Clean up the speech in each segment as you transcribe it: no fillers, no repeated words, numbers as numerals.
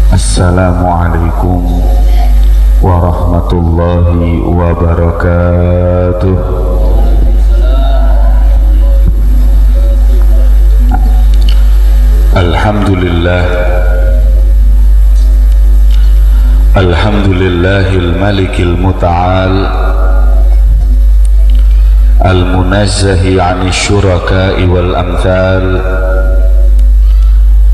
Assalamualaikum warahmatullahi wabarakatuh. Alhamdulillah, alhamdulillahil malikil muta'al, al-munazzahi 'anil syuraka'i wal amthal,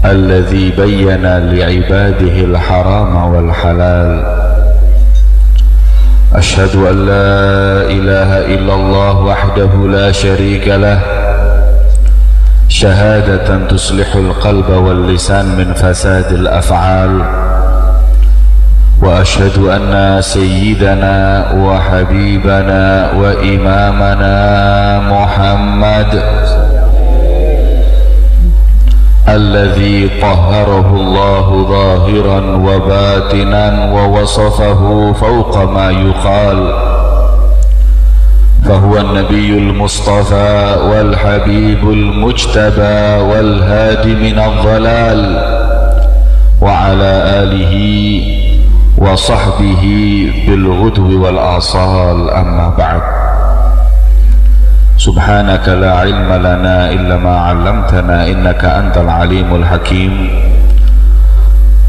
alladzi bayyana li'ibadihi al-harama wal halal. Ashhadu an la ilaha illallah wahdahu la syarika lah, syahadatan tuslihul qalba wal lisan min fasadil af'al. Wa ashhadu anna sayyidana wa habibana wa imamana Muhammad alladzi tahharahu Allah zahiran wa batinan wa wasafahu fawqa ma yuqal, fahuwa an-nabiyyul mustafa wal habibul mujtaba wal hadi minadh dhalal, wa ala alihi wa sahbihi bil ghudwi wal asal. Amma ba'd. Subhanaka la ilma lana illa ma 'allamtana innaka antal alimul hakim.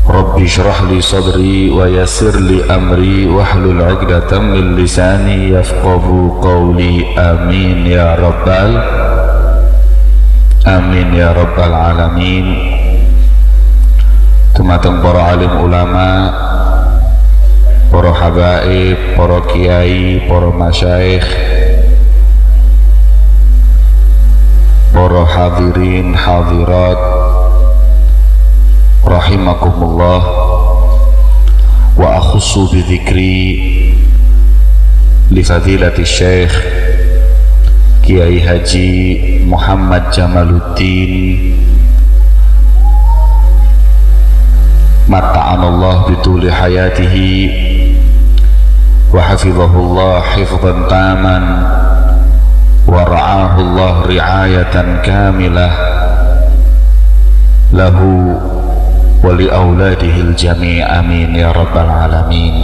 Rabbi shrah li sadri wa yassir li amri wahlul 'uqdatam min lisani yafqahu qawli. Amin ya rabbal alamin. Tumateng para alim ulama, para habaib, para kiai, para masyayikh, para hadirin hadirat rahimakumullah, wa akhussu bidzikri li fadilati syekh Kiai Haji Muhammad Jamaluddin matta'anallah bituli hayatihi wa hafizahullah hifzan taman wa ra'ahu Allah ri'ayatan kamilah lahu wa li auladihil jami'. Amin ya rabbal alamin.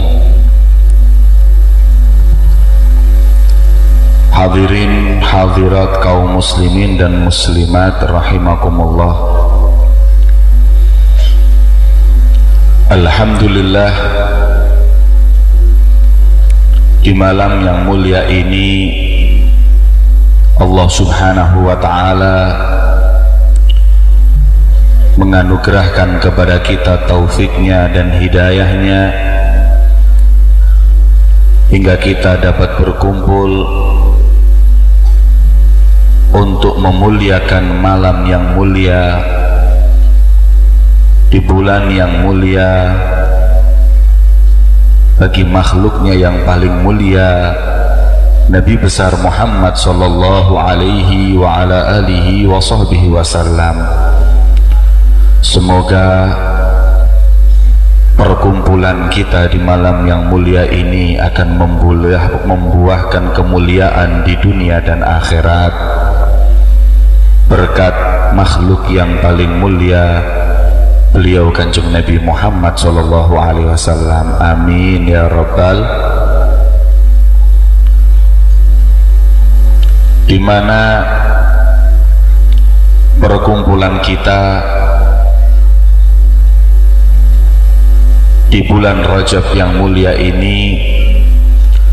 Hadirin hadirat kaum muslimin dan muslimat rahimakumullah. Alhamdulillah, di malam yang mulia ini Allah subhanahu wa ta'ala menganugerahkan kepada kita taufiknya dan hidayahnya hingga kita dapat berkumpul untuk memuliakan malam yang mulia di bulan yang mulia bagi makhluknya yang paling mulia, Nabi besar Muhammad sallallahu alaihi wa ala alihi wa sahbihi wasallam. Semoga perkumpulan kita di malam yang mulia ini akan membuahkan kemuliaan di dunia dan akhirat berkat makhluk yang paling mulia, beliau Kanjeng Nabi Muhammad sallallahu alaihi wasallam. Amin ya rabbal. Di mana perkumpulan kita di bulan Rajab yang mulia ini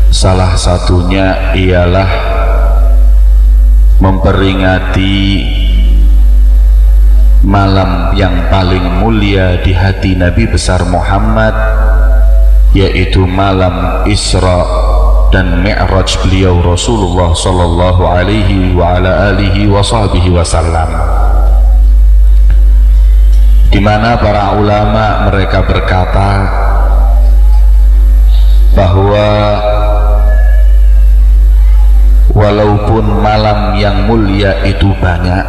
salah satunya ialah memperingati malam yang paling mulia di hati Nabi besar Muhammad, yaitu malam Isra dan Mi'raj beliau Rasulullah sallallahu alaihi wa ala alihi wa sahbihi wasallam, di mana para ulama mereka berkata bahwa walaupun malam yang mulia itu banyak,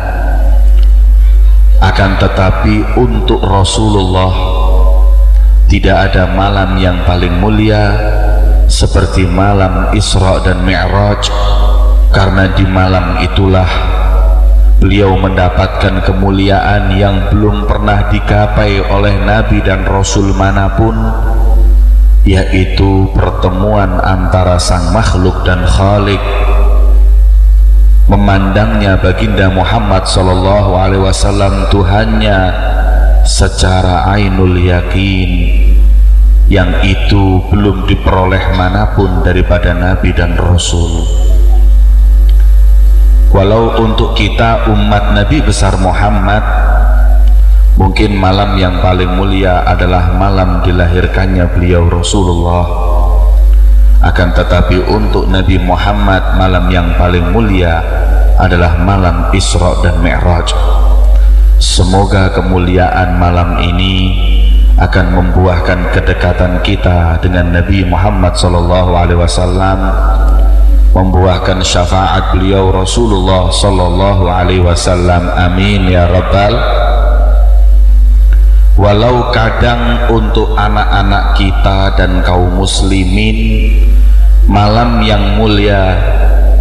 akan tetapi untuk Rasulullah tidak ada malam yang paling mulia seperti malam Isra dan Mi'raj, karena di malam itulah beliau mendapatkan kemuliaan yang belum pernah digapai oleh Nabi dan Rasul manapun, yaitu pertemuan antara sang makhluk dan Khalik. Memandangnya baginda Muhammad sallallahu alaihi wasallam Tuhannya secara ainul yakin, yang itu belum diperoleh manapun daripada Nabi dan Rasul. Walau untuk kita umat Nabi besar Muhammad, mungkin malam yang paling mulia adalah malam dilahirkannya beliau Rasulullah. Akan tetapi untuk Nabi Muhammad, malam yang paling mulia adalah malam Isra dan Mi'raj. Semoga kemuliaan malam ini akan membuahkan kedekatan kita dengan Nabi Muhammad SAW, membuahkan syafaat beliau Rasulullah sallallahu alaihi wasallam. Amin ya rabbal. Walau kadang untuk anak-anak kita dan kaum muslimin, malam yang mulia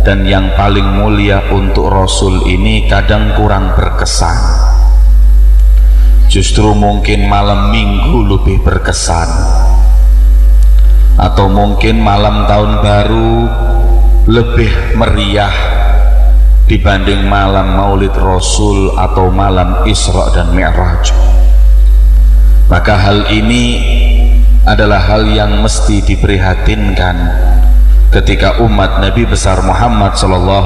dan yang paling mulia untuk Rasul ini kadang kurang berkesan. Justru mungkin malam Minggu lebih berkesan, atau mungkin malam tahun baru lebih meriah dibanding malam Maulid Rasul atau malam Isra dan Mi'raj. Maka hal ini adalah hal yang mesti diprihatinkan ketika umat Nabi besar Muhammad SAW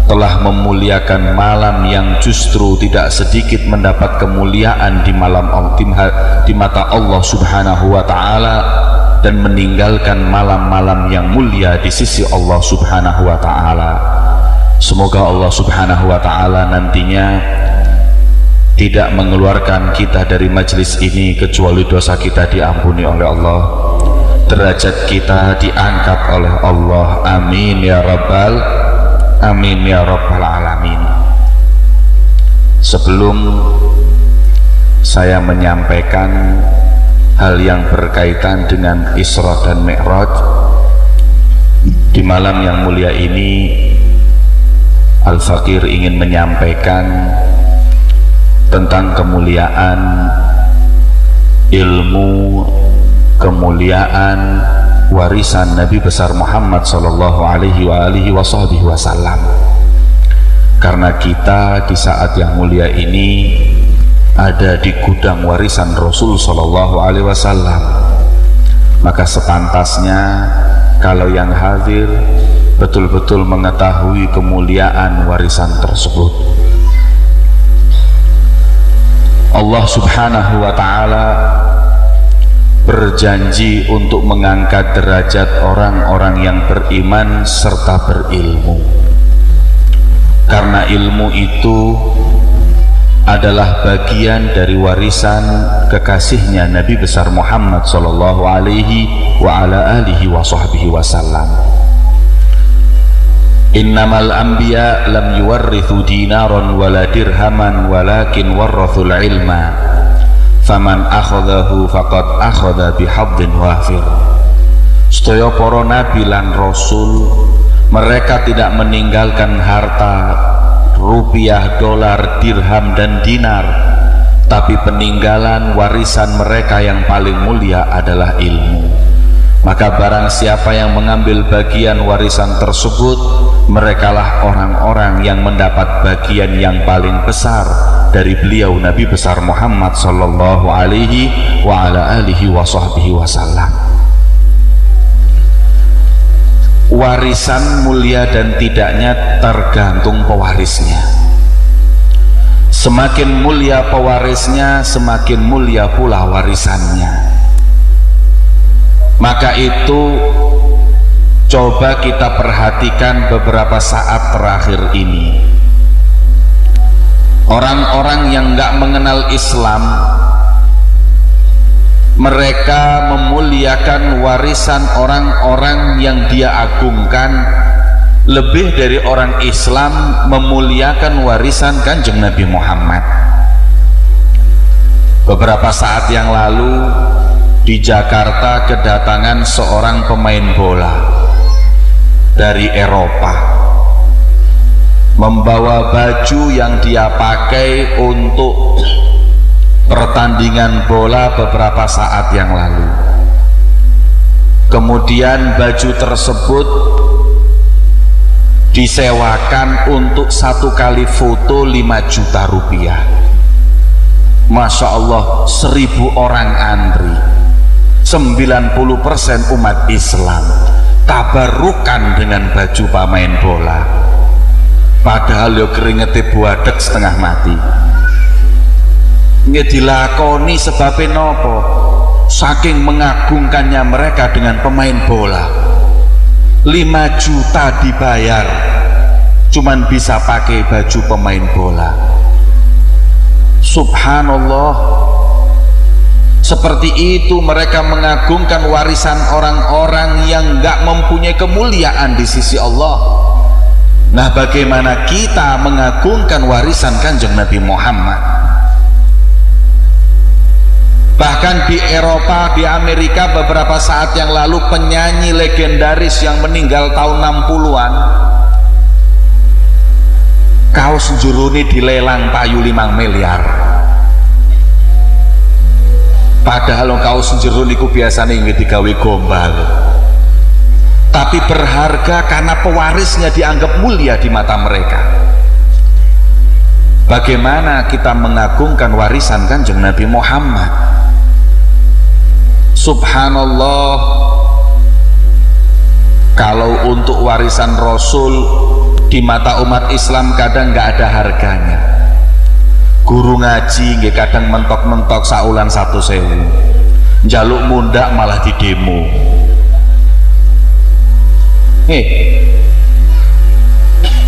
telah memuliakan malam yang justru tidak sedikit mendapat kemuliaan di mata Allah Subhanahu wa Ta'ala, dan meninggalkan malam-malam yang mulia di sisi Allah Subhanahu wa Ta'ala. Semoga Allah Subhanahu wa Ta'ala nantinya tidak mengeluarkan kita dari majelis ini kecuali dosa kita diampuni oleh Allah, derajat kita diangkat oleh Allah. Amin ya rabbal alamin. Sebelum saya menyampaikan hal yang berkaitan dengan Isra dan Mi'raj di malam yang mulia ini, Al-Fakir ingin menyampaikan tentang kemuliaan ilmu, kemuliaan warisan Nabi besar Muhammad sallallahu alaihi wasallam. Karena kita di saat yang mulia ini ada di gudang warisan Rasul sallallahu alaihi wasallam, maka sepantasnya kalau yang hadir betul-betul mengetahui kemuliaan warisan tersebut. Allah Subhanahu wa Ta'ala berjanji untuk mengangkat derajat orang-orang yang beriman serta berilmu, karena ilmu itu adalah bagian dari warisan kekasihnya Nabi besar Muhammad sallallahu alaihi wa ala alihi wa sahbihi wasallam. Innamal anbiya lam yuwarrithu dinaran wala dirhaman walakin warrathul ilma faman akhadahu faqad akhadha bihadzin wafir. Sedaya para nabi lan rasul, mereka tidak meninggalkan harta rupiah, dolar, dirham dan dinar, tapi peninggalan warisan mereka yang paling mulia adalah ilmu. Maka barang siapa yang mengambil bagian warisan tersebut, merekalah orang-orang yang mendapat bagian yang paling besar dari beliau Nabi besar Muhammad sallallahu alaihi wa ala alihi wa sahbihi wasallam. Warisan mulia dan tidaknya tergantung pewarisnya. Semakin mulia pewarisnya, semakin mulia pula warisannya. Maka itu coba kita perhatikan beberapa saat terakhir ini. Orang-orang yang nggak mengenal Islam, mereka memuliakan warisan orang-orang yang dia agungkan lebih dari orang Islam memuliakan warisan Kanjeng Nabi Muhammad. Beberapa saat yang lalu di Jakarta kedatangan seorang pemain bola dari Eropa. membawa baju yang dia pakai untuk pertandingan bola beberapa saat yang lalu. Kemudian baju tersebut disewakan untuk satu kali foto 5 juta rupiah. Masya Allah, 1000 orang antri, 90% umat Islam tabarukan dengan baju pemain bola, padahal yo keringete buadek setengah mati. Nggih dilakoni sebabnya nopo? Saking mengagungkannya mereka dengan pemain bola. 5 juta dibayar cuman bisa pakai baju pemain bola. Subhanallah, seperti itu mereka mengagungkan warisan orang-orang yang gak mempunyai kemuliaan di sisi Allah. Nah, bagaimana kita mengagungkan warisan Kanjeng Nabi Muhammad? Bahkan di Eropa, di Amerika beberapa saat yang lalu, penyanyi legendaris yang meninggal tahun 60-an, kaos juruni dilelang payu 5 miliar. Padahal kaos juruni ku biasanya ingin digawe gombal, tapi berharga karena pewarisnya dianggap mulia di mata mereka. Bagaimana kita mengagungkan warisan Kanjeng Nabi Muhammad? Subhanallah, kalau untuk warisan Rasul di mata umat Islam kadang nggak ada harganya. Guru ngaji nggak kadang mentok-mentok saulan 1.000, njaluk mundak malah di demo.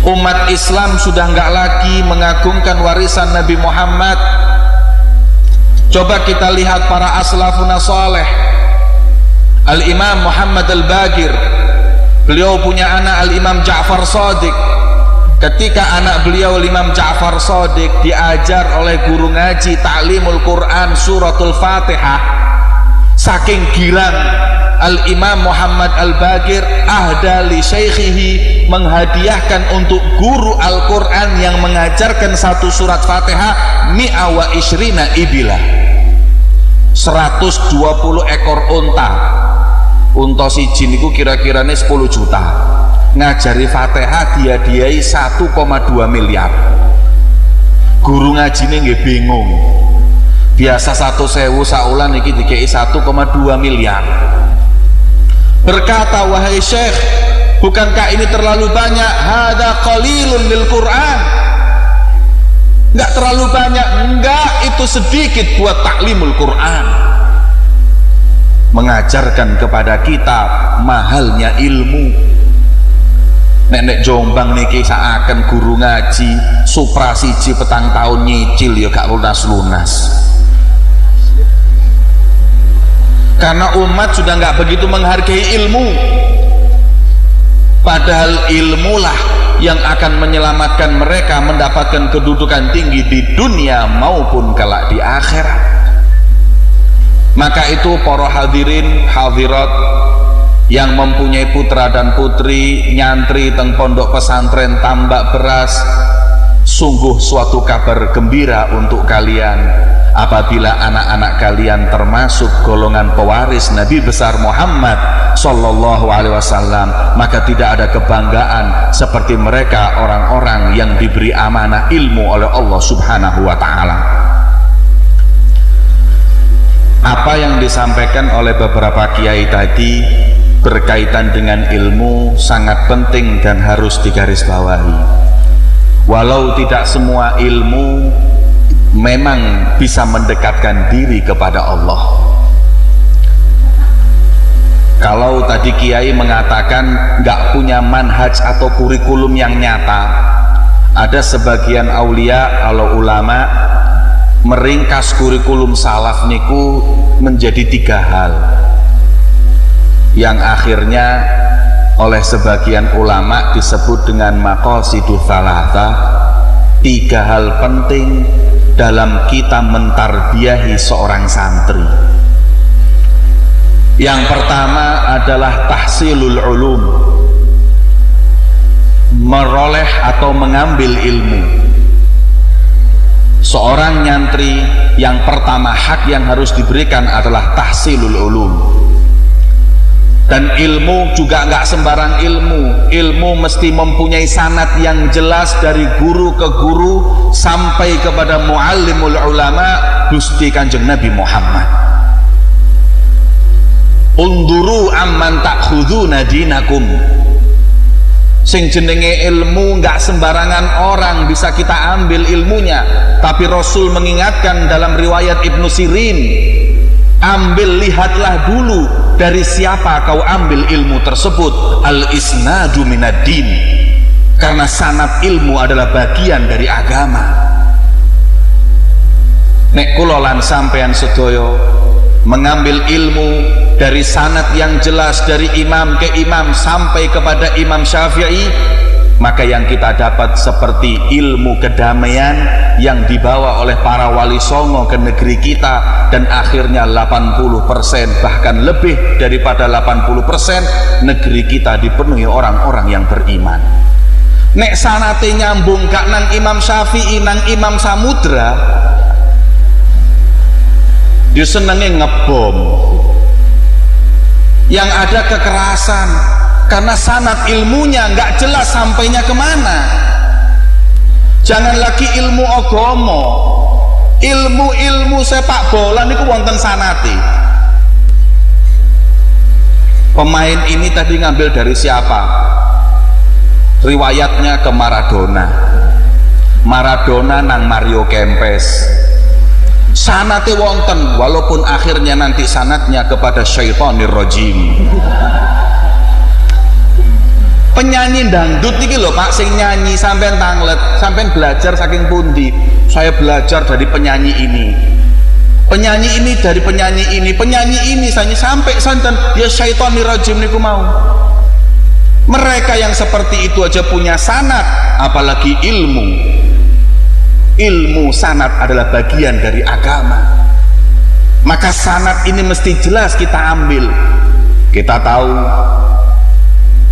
Umat Islam sudah nggak lagi mengagungkan warisan Nabi Muhammad. Coba kita lihat para aslafuna saleh. Al-Imam Muhammad Al-Bagir, beliau punya anak Al-Imam Ja'far Shadiq. Ketika anak beliau Imam Ja'far Shadiq diajar oleh guru ngaji ta'limul Quran suratul Fatihah, saking girang Al-Imam Muhammad Al-Bagir ahda li syaikhihi, menghadiahkan untuk guru Al-Quran yang mengajarkan satu surat Fatihah mi'a wa ishrina ibilah, 120 ekor unta. Unta siji niku kira-kiranya 10 juta. Ngajari Fatihah dia 1,2 miliar. Guru ngajine nggih bingung. Biasa 1.000 saulan iki dikei 1,2 miliar. Berkata, wahai Syekh, bukankah ini terlalu banyak? Hada qalilun lil Quran. Enggak terlalu banyak. Enggak, itu sedikit buat taklimul Quran, mengajarkan kepada kita mahalnya ilmu. Nenek Jombang niki saaken guru ngaji supra siji petang tahun nyicil ya gak lunas-lunas, karena umat sudah nggak begitu menghargai ilmu. Padahal ilmulah yang akan menyelamatkan mereka mendapatkan kedudukan tinggi di dunia maupun kelak di akhirat. Maka itu para hadirin hadirat yang mempunyai putra dan putri nyantri teng pondok pesantren Tambak Beras, sungguh suatu kabar gembira untuk kalian apabila anak-anak kalian termasuk golongan pewaris Nabi besar Muhammad Sallallahu Alaihi Wasallam. Maka tidak ada kebanggaan seperti mereka, orang-orang yang diberi amanah ilmu oleh Allah Subhanahu Wa Ta'ala. Apa yang disampaikan oleh beberapa kiai tadi berkaitan dengan ilmu sangat penting dan harus digarisbawahi. Walau tidak semua ilmu memang bisa mendekatkan diri kepada Allah. Kalau tadi kiai mengatakan nggak punya manhaj atau kurikulum yang nyata, ada sebagian aulia atau ulama meringkas kurikulum salaf niku menjadi 3 hal, yang akhirnya oleh sebagian ulama disebut dengan maqasidus tsalatsa, 3 hal penting dalam kita mentarbiyahi seorang santri. Yang pertama adalah tahsilul ulum, meroleh atau mengambil ilmu. Seorang nyantri yang pertama hak yang harus diberikan adalah tahsilul ulum. Dan ilmu juga nggak sembarang ilmu. Ilmu mesti mempunyai sanad yang jelas dari guru ke guru sampai kepada muallimul ulama Gusti Kanjeng Nabi Muhammad. Unduru amman ta'khuduna dinakum. Sing jenenge ilmu nggak sembarangan orang bisa kita ambil ilmunya. Tapi Rasul mengingatkan dalam riwayat Ibnu Sirin, ambil, lihatlah dulu dari siapa kau ambil ilmu tersebut. Al-isnadu minad din, karena sanad ilmu adalah bagian dari agama. Nek kula lan sampean sedaya mengambil ilmu dari sanad yang jelas dari imam ke imam sampai kepada Imam Syafi'i, maka yang kita dapat seperti ilmu kedamaian yang dibawa oleh para wali songo ke negeri kita, dan akhirnya 80% bahkan lebih daripada 80% negeri kita dipenuhi orang-orang yang beriman. Nek sanate nyambung kak nang Imam Syafi'i nang Imam Samudra, dia senengnya ngebom, yang ada kekerasan karena sanad ilmunya nggak jelas sampainya kemana. Jangan lagi ilmu agama, ilmu sepak bola niku wonten sanate. Pemain ini tadi ngambil dari siapa? Riwayatnya ke Maradona nang Mario Kempes. Sanate wonten, walaupun akhirnya nanti sanatnya kepada syaitonir rajim. Penyanyi dangdut niki lho Pak, sing nyanyi sampean tanglet, sampean belajar saking pundi? Saya belajar dari penyanyi ini. Penyanyi ini dari penyanyi ini, penyanyi ini sampai santen dia syaitonir rajim niku mau. Mereka yang seperti itu aja punya sanad, apalagi ilmu. Ilmu sanad adalah bagian dari agama. Maka sanad ini mesti jelas kita ambil. Kita tahu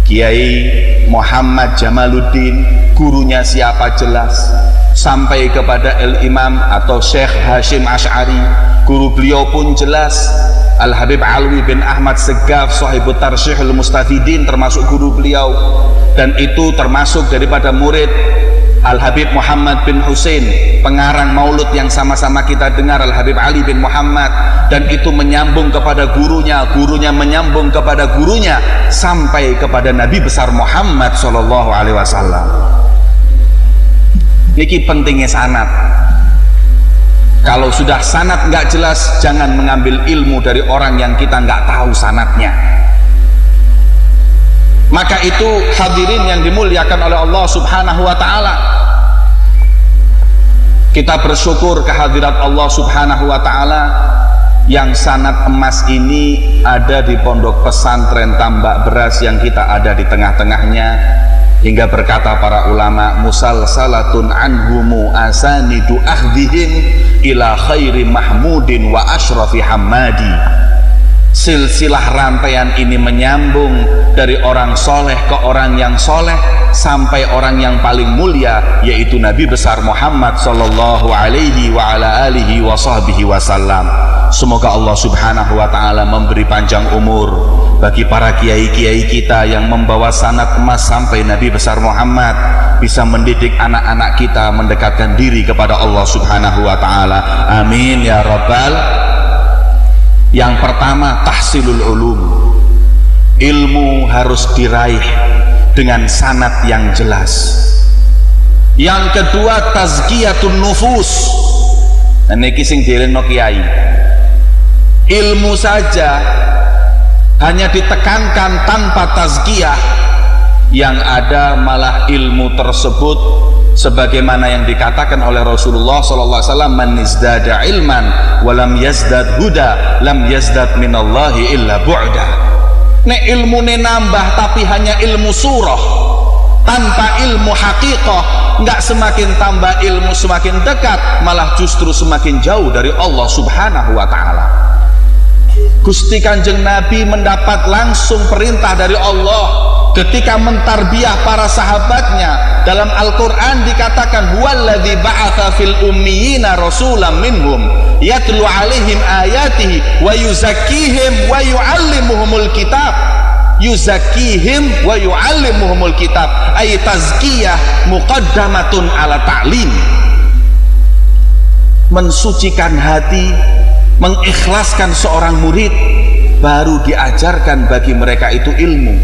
Kiai Muhammad Jamaluddin, gurunya siapa jelas, sampai kepada Imam atau Syekh Hashim Asy'ari, guru beliau pun jelas. Al-Habib Alwi bin Ahmad Segaf, Sahibut Tarsyihul Mustafidin, termasuk guru beliau, dan itu termasuk daripada murid Al-Habib Muhammad bin Husain, pengarang maulud yang sama-sama kita dengar, Al-Habib Ali bin Muhammad, dan itu menyambung kepada gurunya, gurunya menyambung kepada gurunya sampai kepada Nabi besar Muhammad sallallahu alaihi wasallam. Niki pentingnya sanad. Kalau sudah sanad nggak jelas, jangan mengambil ilmu dari orang yang kita nggak tahu sanadnya. Maka itu hadirin yang dimuliakan oleh Allah subhanahu wa ta'ala, kita bersyukur kehadirat Allah subhanahu wa ta'ala yang sanad emas ini ada di pondok pesantren Tambak Beras yang kita ada di tengah-tengahnya, hingga berkata para ulama, musalsalatun anhumu asanidu akhdihim ila khairi mahmudin wa ashrafi hammadi. Silsilah rantaian ini menyambung dari orang soleh ke orang yang soleh sampai orang yang paling mulia, yaitu Nabi besar Muhammad sallallahu alaihi wa ala alihi wa sahbihi wasallam. Semoga Allah subhanahu wa ta'ala memberi panjang umur bagi para kiai-kiai kita yang membawa sanad emas sampai Nabi besar Muhammad, bisa mendidik anak-anak kita mendekatkan diri kepada Allah subhanahu wa ta'ala. Amin ya rabbal. Yang pertama, tahsilul ulum. Ilmu harus diraih dengan sanad yang jelas. Yang kedua, tazkiyatun nufus. Nah niki sing dielingno kiai. Ilmu saja hanya ditekankan tanpa tazkiyah, yang ada malah ilmu tersebut sebagaimana yang dikatakan oleh Rasulullah SAW, man izdada ilman walam yazdad huda lam yazdad minallahi illa bu'da. Nek ilmune nambah tapi hanya ilmu surah tanpa ilmu haqiqah, nggak semakin tambah ilmu semakin dekat, malah justru semakin jauh dari Allah subhanahu wa ta'ala. Gusti Kanjeng Nabi mendapat langsung perintah dari Allah, ketika mentarbiyah para sahabatnya. Dalam Al-Quran dikatakan huwallazi ba'atha fil ummiyina rasulam minhum yatlu alaihim ayatihi wa yuzakkihim wa yu'allimuhumul kitab. Yuzakkihim wa yu'allimuhumul kitab, ay tazkiyah muqaddamatun ala ta'lim. Mensucikan hati, mengikhlaskan seorang murid, baru diajarkan bagi mereka itu ilmu.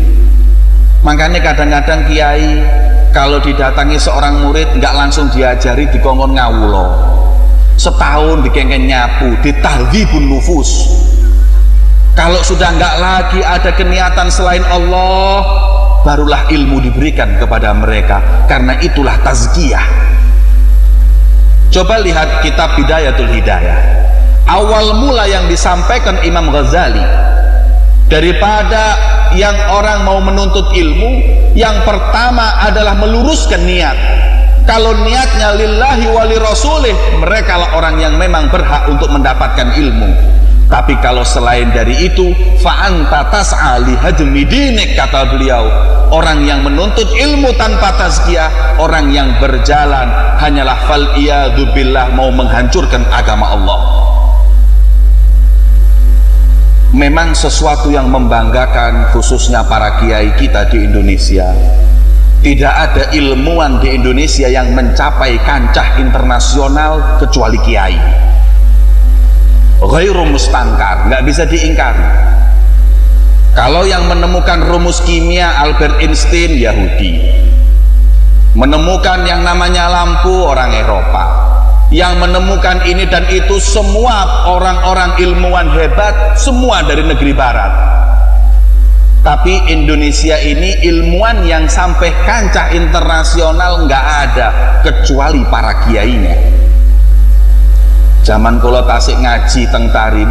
Makanya kadang-kadang kiai kalau didatangi seorang murid nggak langsung diajari, dikongkon ngawulo, setahun dikengken nyapu, ditahdzibun nufus. Kalau sudah nggak lagi ada keniatan selain Allah, barulah ilmu diberikan kepada mereka, karena itulah tazkiyah. Coba lihat kitab Bidayatul Hidayah, awal mula yang disampaikan Imam Ghazali, daripada yang orang mau menuntut ilmu, yang pertama adalah meluruskan niat. Kalau niatnya lillahi wali rasulih, mereka lah orang yang memang berhak untuk mendapatkan ilmu. Tapi kalau selain dari itu, fa'anta tas'a li hadmi dinik, kata beliau, orang yang menuntut ilmu tanpa tazkiyah, orang yang berjalan hanyalah fal iyadu billah, mau menghancurkan agama Allah. Memang sesuatu yang membanggakan, khususnya para kiai kita di Indonesia. Tidak ada ilmuwan di Indonesia yang mencapai kancah internasional kecuali kiai. Ghairu mustangkar, nggak bisa diingkari. Kalau yang menemukan rumus kimia Albert Einstein, Yahudi. Menemukan yang namanya lampu, orang Eropa. Yang menemukan ini dan itu, semua orang-orang ilmuwan hebat, semua dari negeri barat. Tapi Indonesia ini ilmuwan yang sampai kancah internasional nggak ada, kecuali para kiainya. Zaman kula tasik ngaji teng Tarim,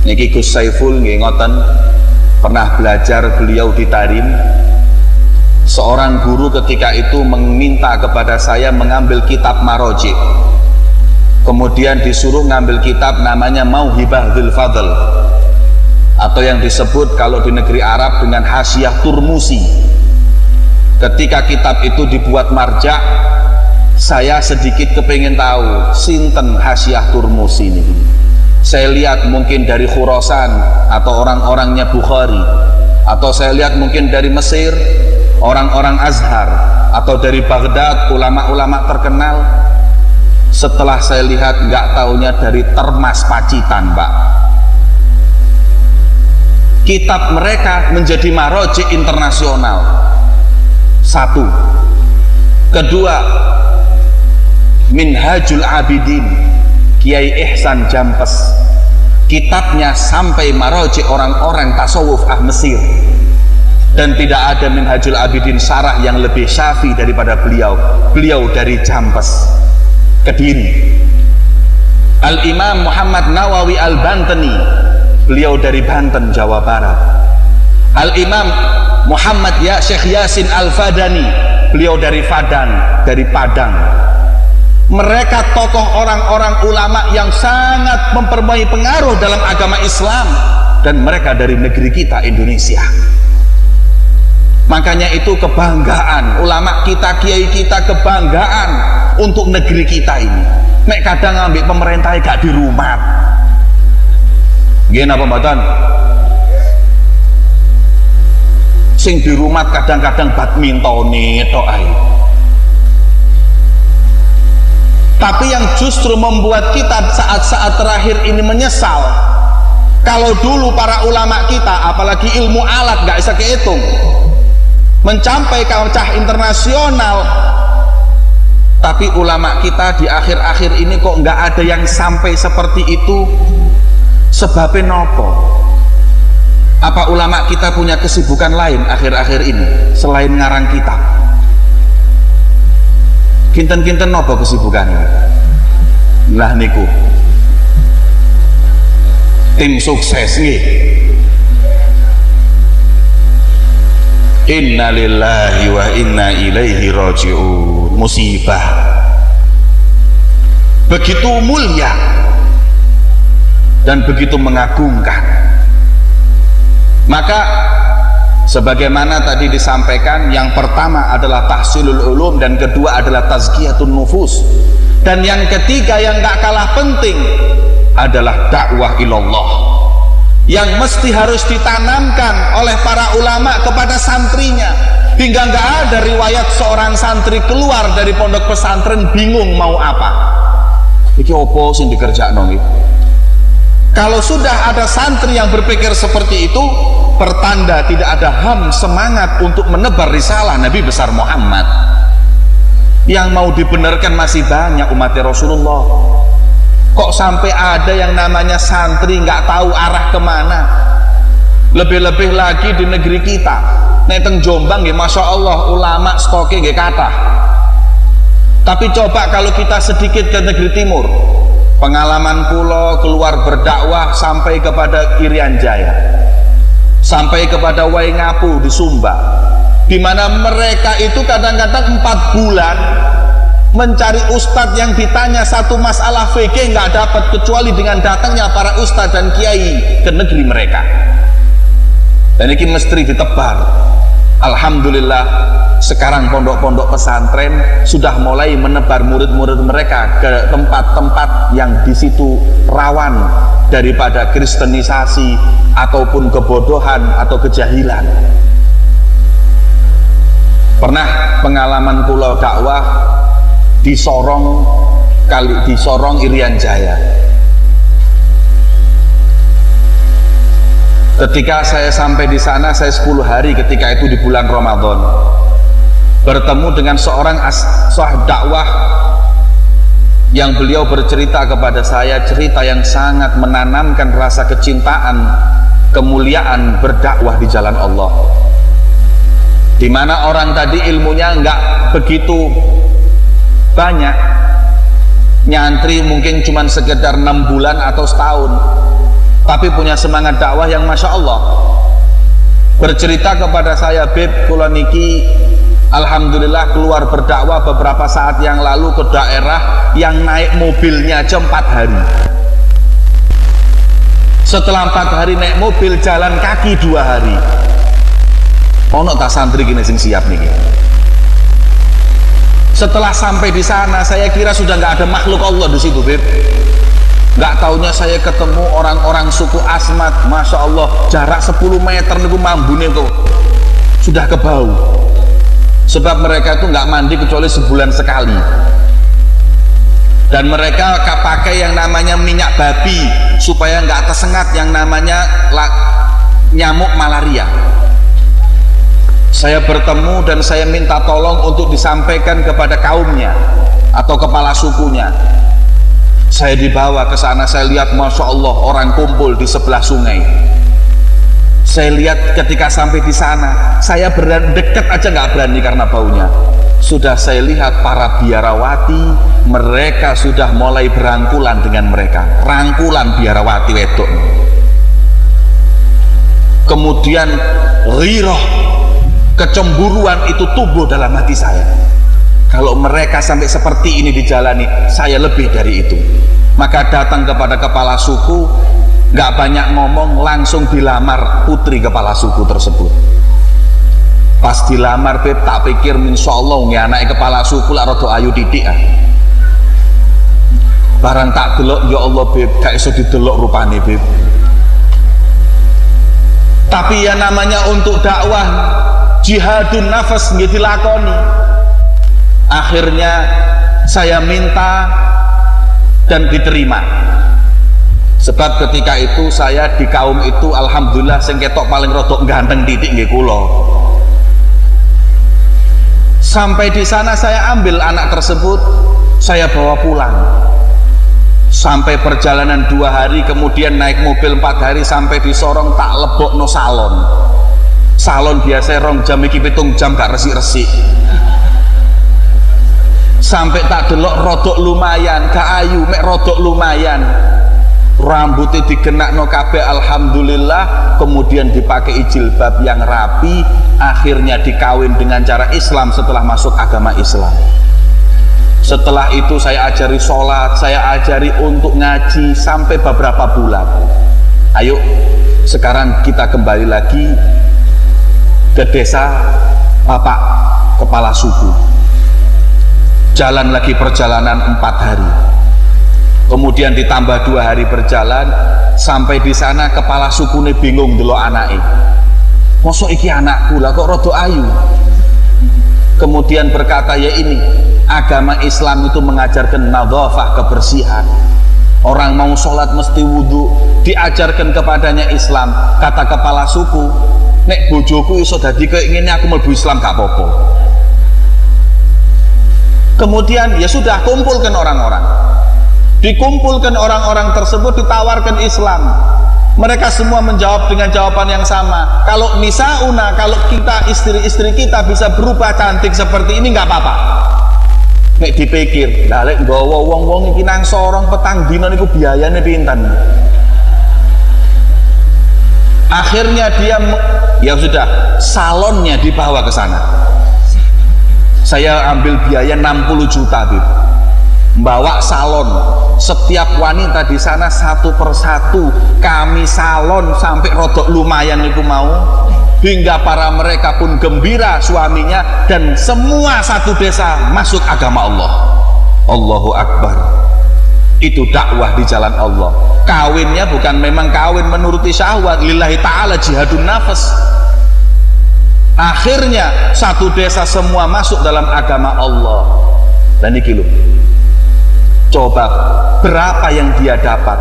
niki Gus Saiful nggih ngoten, pernah belajar beliau di Tarim. Seorang guru ketika itu meminta kepada saya mengambil kitab Maroji, kemudian disuruh ngambil kitab namanya Mauhibah Dzul Fadl, atau yang disebut kalau di negeri Arab dengan Hasyiah Turmusi. Ketika kitab itu dibuat marja', saya sedikit kepingin tahu sinten Hasyiah Turmusi ini. Saya lihat mungkin dari Khurasan atau orang-orangnya Bukhari, atau saya lihat mungkin dari Mesir, orang-orang Azhar, atau dari Baghdad, ulama-ulama terkenal. Setelah saya lihat, nggak taunya dari Termas Pacitan, Pak. Kitab mereka menjadi maroji internasional. Satu. Kedua, Minhajul Abidin Kiai Ihsan Jampes, kitabnya sampai maroji orang-orang tasawuf Mesir, dan tidak ada Minhajul Abidin syarah yang lebih syafi daripada beliau. Beliau dari Jampes, Kediri. Al-Imam Muhammad Nawawi Al-Bantani, beliau dari Banten, Jawa Barat. Al-Imam Muhammad Syekh Yasin Al-Fadani, beliau dari dari Padang. Mereka tokoh orang-orang ulama yang sangat memperoleh pengaruh dalam agama Islam, dan mereka dari negeri kita Indonesia. Makanya itu kebanggaan ulama kita, kiai kita, kebanggaan untuk negeri kita ini. Nek kadang ngambil pemerintah gak di rumah. Gini apa mboten? Sing di rumah kadang-kadang badminton tok ae. Tapi yang justru membuat kita saat-saat terakhir ini menyesal, kalau dulu para ulama kita, apalagi ilmu alat gak bisa kehitung, mencapai kancah internasional, tapi ulama kita di akhir-akhir ini kok gak ada yang sampai seperti itu. Sebabnya nopo? Apa ulama kita punya kesibukan lain akhir-akhir ini selain ngarang kitab? Kinten-kinten nopo kesibukannya? Lah niku tim sukses nggih. Inna lillahi wa inna ilaihi raji'un. Musibah begitu mulia dan begitu mengagumkan. Maka Sebagaimana tadi disampaikan, yang pertama adalah tahsilul ulum, dan kedua adalah tazkiyatun nufus, dan yang ketiga yang gak kalah penting adalah dakwah ilallah, yang mesti harus ditanamkan oleh para ulama kepada santrinya, hingga gak ada riwayat seorang santri keluar dari pondok pesantren bingung mau apa. Iki opo sing dikerjakno iki. Kalau sudah ada santri yang berpikir seperti itu, pertanda tidak ada semangat untuk menebar risalah Nabi besar Muhammad. Yang mau dibenarkan masih banyak umat Rasulullah. Kok sampai ada yang namanya santri nggak tahu arah kemana? Lebih-lebih lagi di negeri kita. Nek teng Jombang ya Masya Allah ulama stoknya nggih kathah. Tapi coba kalau kita sedikit ke negeri timur. Pengalaman pulau keluar berdakwah sampai kepada Irian Jaya, sampai kepada Waingapu di Sumba, di mana mereka itu kadang-kadang 4 bulan mencari ustadz yang ditanya satu masalah fikih nggak dapat, kecuali dengan datangnya para ustadz dan kiai ke negeri mereka. Dan ini mesti ditebar. Alhamdulillah sekarang pondok-pondok pesantren sudah mulai menebar murid-murid mereka ke tempat-tempat yang di situ rawan daripada kristenisasi ataupun kebodohan atau kejahilan. Pernah pengalaman pulau dakwah di Sorong Irian Jaya. Ketika saya sampai di sana, saya 10 hari ketika itu di bulan Ramadan, bertemu dengan seorang sahib dakwah yang beliau bercerita kepada saya cerita yang sangat menanamkan rasa kecintaan, kemuliaan berdakwah di jalan Allah. Di mana orang tadi ilmunya nggak begitu banyak, nyantri mungkin cuma sekedar 6 bulan atau setahun, tapi punya semangat dakwah yang Masya Allah. Bercerita kepada saya, Beb, kula niki alhamdulillah keluar berdakwah beberapa saat yang lalu ke daerah yang naik mobilnya aja 4 hari. Setelah 4 hari naik mobil, jalan kaki 2 hari. Ono tak santri gini sing siap nih. Setelah sampai di sana, saya kira sudah nggak ada makhluk Allah di situ, Beb. Nggak taunya saya ketemu orang-orang suku Asmat, Masya Allah, jarak 10 meter niku mambune tuh sudah kebau. Sebab mereka itu nggak mandi kecuali sebulan sekali, dan mereka pakai yang namanya minyak babi supaya nggak tersengat yang namanya nyamuk malaria. Saya bertemu dan saya minta tolong untuk disampaikan kepada kaumnya atau kepala sukunya. Saya dibawa ke sana, saya lihat Masya Allah orang kumpul di sebelah sungai. Saya lihat ketika sampai di sana, saya dekat aja nggak berani karena baunya. Sudah saya lihat para biarawati, mereka sudah mulai berangkulan dengan mereka, rangkulan biarawati wedok. Kemudian ghirah, kecemburuan itu tumbuh dalam hati saya. Kalau mereka sampai seperti ini dijalani, saya lebih dari itu. Maka datang kepada kepala suku, nggak banyak ngomong, langsung dilamar putri kepala suku tersebut. Pas dilamar, Beb, tak pikir insya Allah ya anak kepala suku lah rada ayu titik ah. Barang tak delok, ya Allah Beb, gak iso didelok rupane, Beb. Tapi ya namanya untuk dakwah, jihadun nafas nggih dilakoni. Akhirnya saya minta dan diterima. Sebab ketika itu saya di kaum itu alhamdulillah sing ketok paling rodok ganteng titik nggih kula. Sampai di sana saya ambil anak tersebut, saya bawa pulang. Sampai perjalanan 2 hari, kemudian naik mobil 4 hari sampai di Sorong, tak lebokno salon. Salon biasa 2 jam iki 7 jam gak resik-resik. Sampai tak delok rodok lumayan, gak ayu, mek rodok lumayan. Rambutnya digenakno kabeh alhamdulillah, kemudian dipakai jilbab yang rapi, akhirnya dikawin dengan cara Islam setelah masuk agama Islam. Setelah itu saya ajari sholat, saya ajari untuk ngaji sampai beberapa bulan. Ayo sekarang kita kembali lagi ke desa Bapak kepala suku. Jalan lagi perjalanan 4 hari, kemudian ditambah 2 hari berjalan, sampai di sana kepala suku ini bingung delok anake. Mosok iki anakku lah kok rada ayu. Kemudian berkata, ya ini agama Islam itu mengajarkan nadhafah, kebersihan. Orang mau sholat mesti wudhu, diajarkan kepadanya Islam. Kata kepala suku, nek bojoku iso dadi kayak ngene aku mlebu Islam gak apa-apa. Kemudian ya sudah, kumpulkan orang-orang. Dikumpulkan orang-orang tersebut, ditawarkan Islam. Mereka semua menjawab dengan jawaban yang sama. Kalau nisauna, kalau kita istri-istri kita bisa berubah cantik seperti ini nggak apa-apa. Nek dipikir, lek nggawa wong-wong iki nang sorong petang dina niku biayane pinten. Akhirnya dia ya sudah, salonnya dibawa ke sana. Saya ambil biaya 60 juta gitu. Bawa salon, setiap wanita di sana satu persatu kami salon sampai rodok lumayan itu mau, hingga para mereka pun gembira suaminya, dan semua satu desa masuk agama Allah. Allahu Akbar. Itu dakwah di jalan Allah. Kawinnya bukan memang kawin menuruti syahwat, lillahi ta'ala, jihadun nafas. Akhirnya satu desa semua masuk dalam agama Allah. Dan ini loh, coba berapa yang dia dapat.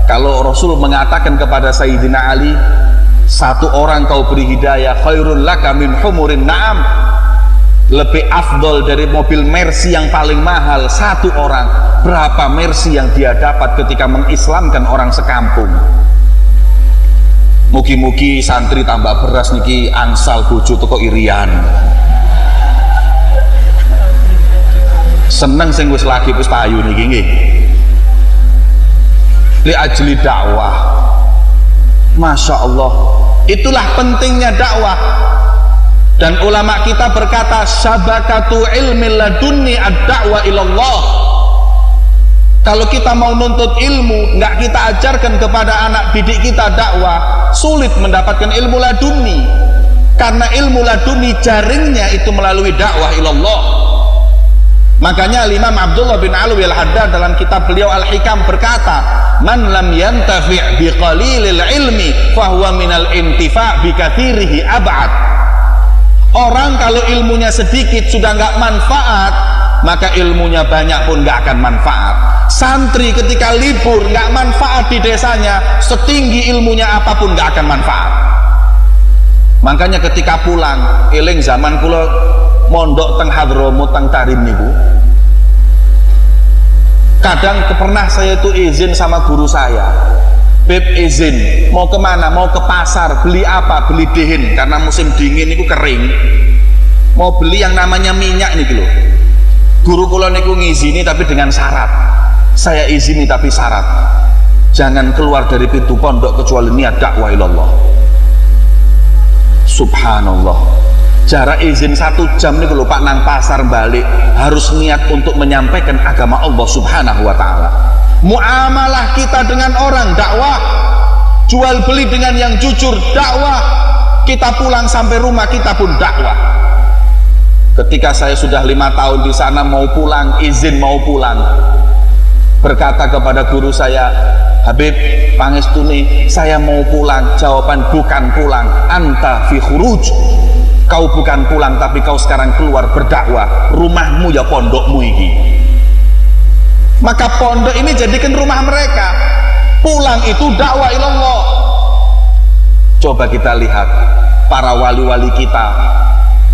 Kalau Rasul mengatakan kepada Sayyidina Ali, satu orang kau beri hidayah khairul laka min humurin na'am, lebih afdol dari mobil Mercy yang paling mahal. Satu orang, berapa Mercy yang dia dapat ketika mengislamkan orang sekampung. Mugi-mugi santri tambah beras niki angsal bojo teko irian. Seneng sing wis lagi wis payu niki nggih. Li ajli dakwah. Masya Allah, itulah pentingnya dakwah. Dan ulama kita berkata, syabakatu ilmi ladunni ad-da'wa ilallah. Kalau kita mau nuntut ilmu, nggak kita ajarkan kepada anak didik kita dakwah, sulit mendapatkan ilmu ladunni. Karena ilmu ladunni jaringnya itu melalui dakwah ilallah. Makanya Imam Abdullah bin Alwi al-Haddad dalam kitab beliau Al-Hikam berkata, man lam yantafi' biqalilil ilmi fahuwa minal intifa' bikathirihi ab'ad. Orang kalau ilmunya sedikit sudah nggak manfaat, maka ilmunya banyak pun nggak akan manfaat. Santri ketika libur nggak manfaat di desanya, setinggi ilmunya apapun nggak akan manfaat. Makanya ketika pulang, eling zaman kula mondok teng Hadramut teng Tarim niku, kadang pernah saya itu izin sama guru saya, Beb izin mau kemana, mau ke pasar, beli apa, beli dehin karena musim dingin niku kering, mau beli yang namanya minyak nih loh. Guru kula niku ngizini tapi dengan syarat, saya izini tapi syarat, jangan keluar dari pintu pondok kecuali niat dakwah ilallah. Subhanallah, jarak izin 1 jam nih kalau Pak nang pasar balik harus niat untuk menyampaikan agama Allah Subhanahu wa ta'ala. Muamalah kita dengan orang dakwah, jual beli dengan yang jujur dakwah, kita pulang sampai rumah kita pun dakwah. Ketika saya sudah 5 tahun di sana, mau pulang, izin mau pulang, berkata kepada guru saya, Habib pangestuni saya mau pulang. Jawaban bukan pulang, anta fi khuruj, kau bukan pulang tapi kau sekarang keluar berdakwah. Rumahmu ya pondokmu ini. Maka pondok ini jadikan rumah mereka, pulang itu dakwah ilallah. Coba kita lihat para wali-wali kita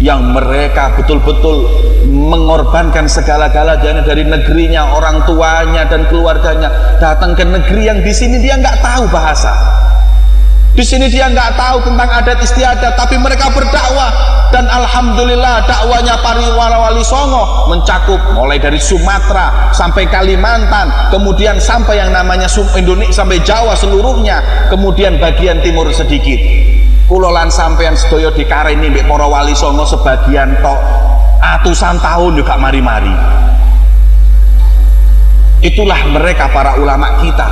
yang mereka betul-betul mengorbankan segala-galanya dari negerinya, orang tuanya dan keluarganya, datang ke negeri yang di sini dia nggak tahu bahasa, di sini dia nggak tahu tentang adat istiadat, tapi mereka berdakwah. Dan alhamdulillah dakwanya para wali Songo mencakup mulai dari Sumatera sampai Kalimantan, kemudian sampai yang namanya Indonesia, sampai Jawa seluruhnya, kemudian bagian timur sedikit. Kulolan sampean sedaya dikareni mbek para wali Songo sebagian tok atusan tahun juga mari-mari. Itulah mereka para ulama kita,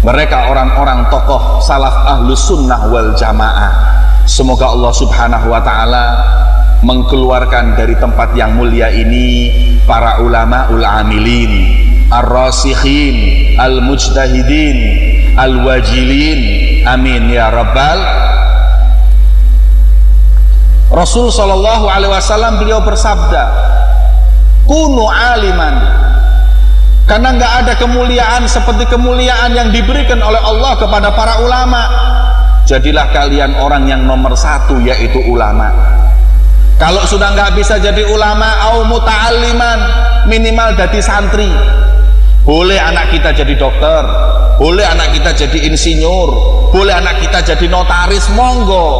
mereka orang-orang tokoh salaf ahlus sunnah wal jamaah Semoga Allah subhanahu wa ta'ala mengeluarkan dari tempat yang mulia ini para ulama ul-amilin, ar-rasikhin, al-mujtahidin, al-wajilin, amin ya rabbal. Rasul sallallahu alaihi wasallam beliau bersabda, kunu aliman, karena nggak ada kemuliaan seperti kemuliaan yang diberikan oleh Allah kepada para ulama. Jadilah kalian orang yang nomor satu, yaitu ulama. Kalau sudah nggak bisa jadi ulama, au muta'alliman, minimal jadi santri. Boleh anak kita jadi dokter, boleh anak kita jadi insinyur, boleh anak kita jadi notaris, monggo,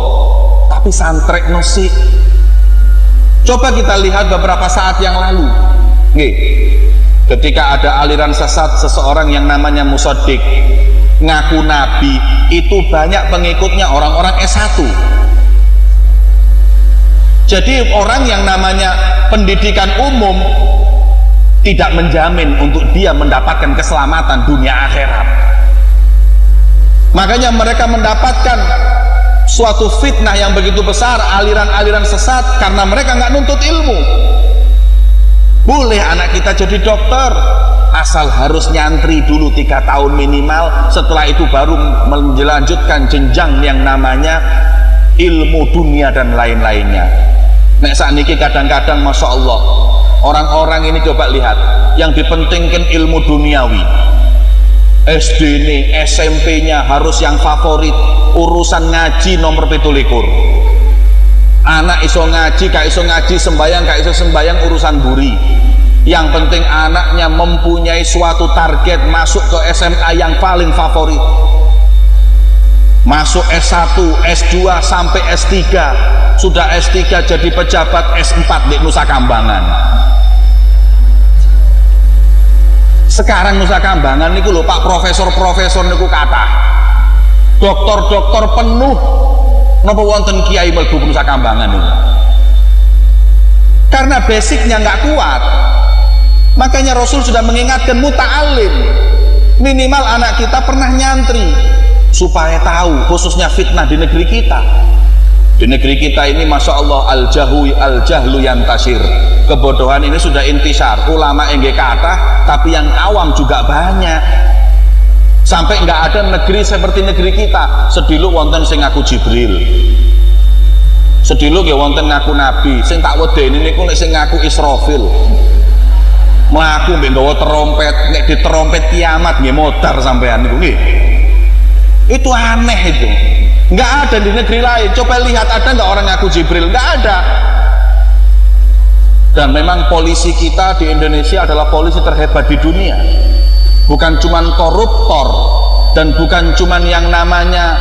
tapi santrek nusik. Coba kita lihat beberapa saat yang lalu, nih, ketika ada aliran sesat seseorang yang namanya Musaddiq, ngaku nabi, itu banyak pengikutnya orang-orang S1. Jadi orang yang namanya pendidikan umum tidak menjamin untuk dia mendapatkan keselamatan dunia akhirat. Makanya mereka mendapatkan suatu fitnah yang begitu besar, aliran-aliran sesat, karena mereka nggak nuntut ilmu. Boleh anak kita jadi dokter, asal harus nyantri dulu 3 tahun minimal, setelah itu baru melanjutkan jenjang yang namanya ilmu dunia dan lain-lainnya. Nek saat ini kadang-kadang Masya Allah, orang-orang ini coba lihat, yang dipentingkan ilmu duniawi, SD nih, SMP-nya harus yang favorit, urusan ngaji nomor 17. Anak iso ngaji, gak iso ngaji, sembayang gak iso sembayang, urusan buri. Yang penting anaknya mempunyai suatu target masuk ke SMA yang paling favorit, masuk S1, S2 sampai S3, sudah S3 jadi pejabat S4 di Nusa Kambangan. Sekarang Nusa Kambangan niku lho Pak, profesor-profesor niku kathah, doktor-doktor penuh. Napa wonten kiai mlebu Nusa Kambangan niku? Karena basicnya nggak kuat. Makanya Rasul sudah mengingatkan muta'alim, minimal anak kita pernah nyantri, supaya tahu, khususnya fitnah di negeri kita. Di negeri kita ini Masya Allah, al-jahlu yantasir, kebodohan ini sudah intisar. Ulama enggak kathah, tapi yang awam juga banyak. Sampai nggak ada negeri seperti negeri kita. Sediluk wonten sing ngaku Jibril, sediluk ya wonten ngaku Nabi. Sing tak wedeni niku nek sing ngaku Israfil, mlaku mbek nggawa terompet, nek di terompet kiamat nggih modar sampean niku nggih. Itu aneh itu. Nggak ada di negeri lain. Coba lihat, ada nggak orang ngaku Jibril? Nggak ada. Dan memang polisi kita di Indonesia adalah polisi terhebat di dunia. Bukan cuman koruptor dan bukan cuman yang namanya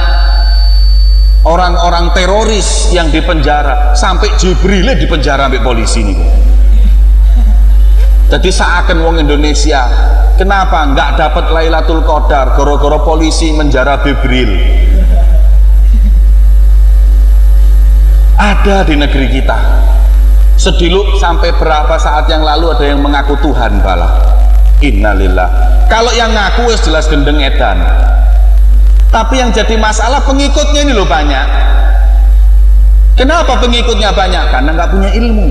orang-orang teroris yang dipenjara, sampai Jibril dipenjara sampai polisi nih. Jadi seakan wong Indonesia kenapa nggak dapat Lailatul Qadar, gara-gara polisi menjara Jibril. Ada di negeri kita. Sediluk sampai berapa saat yang lalu ada yang mengaku Tuhan bala. Innalillah. Kalau yang ngaku wis jelas gendeng edan. Tapi yang jadi masalah pengikutnya ini loh banyak. Kenapa pengikutnya banyak? Karena nggak punya ilmu,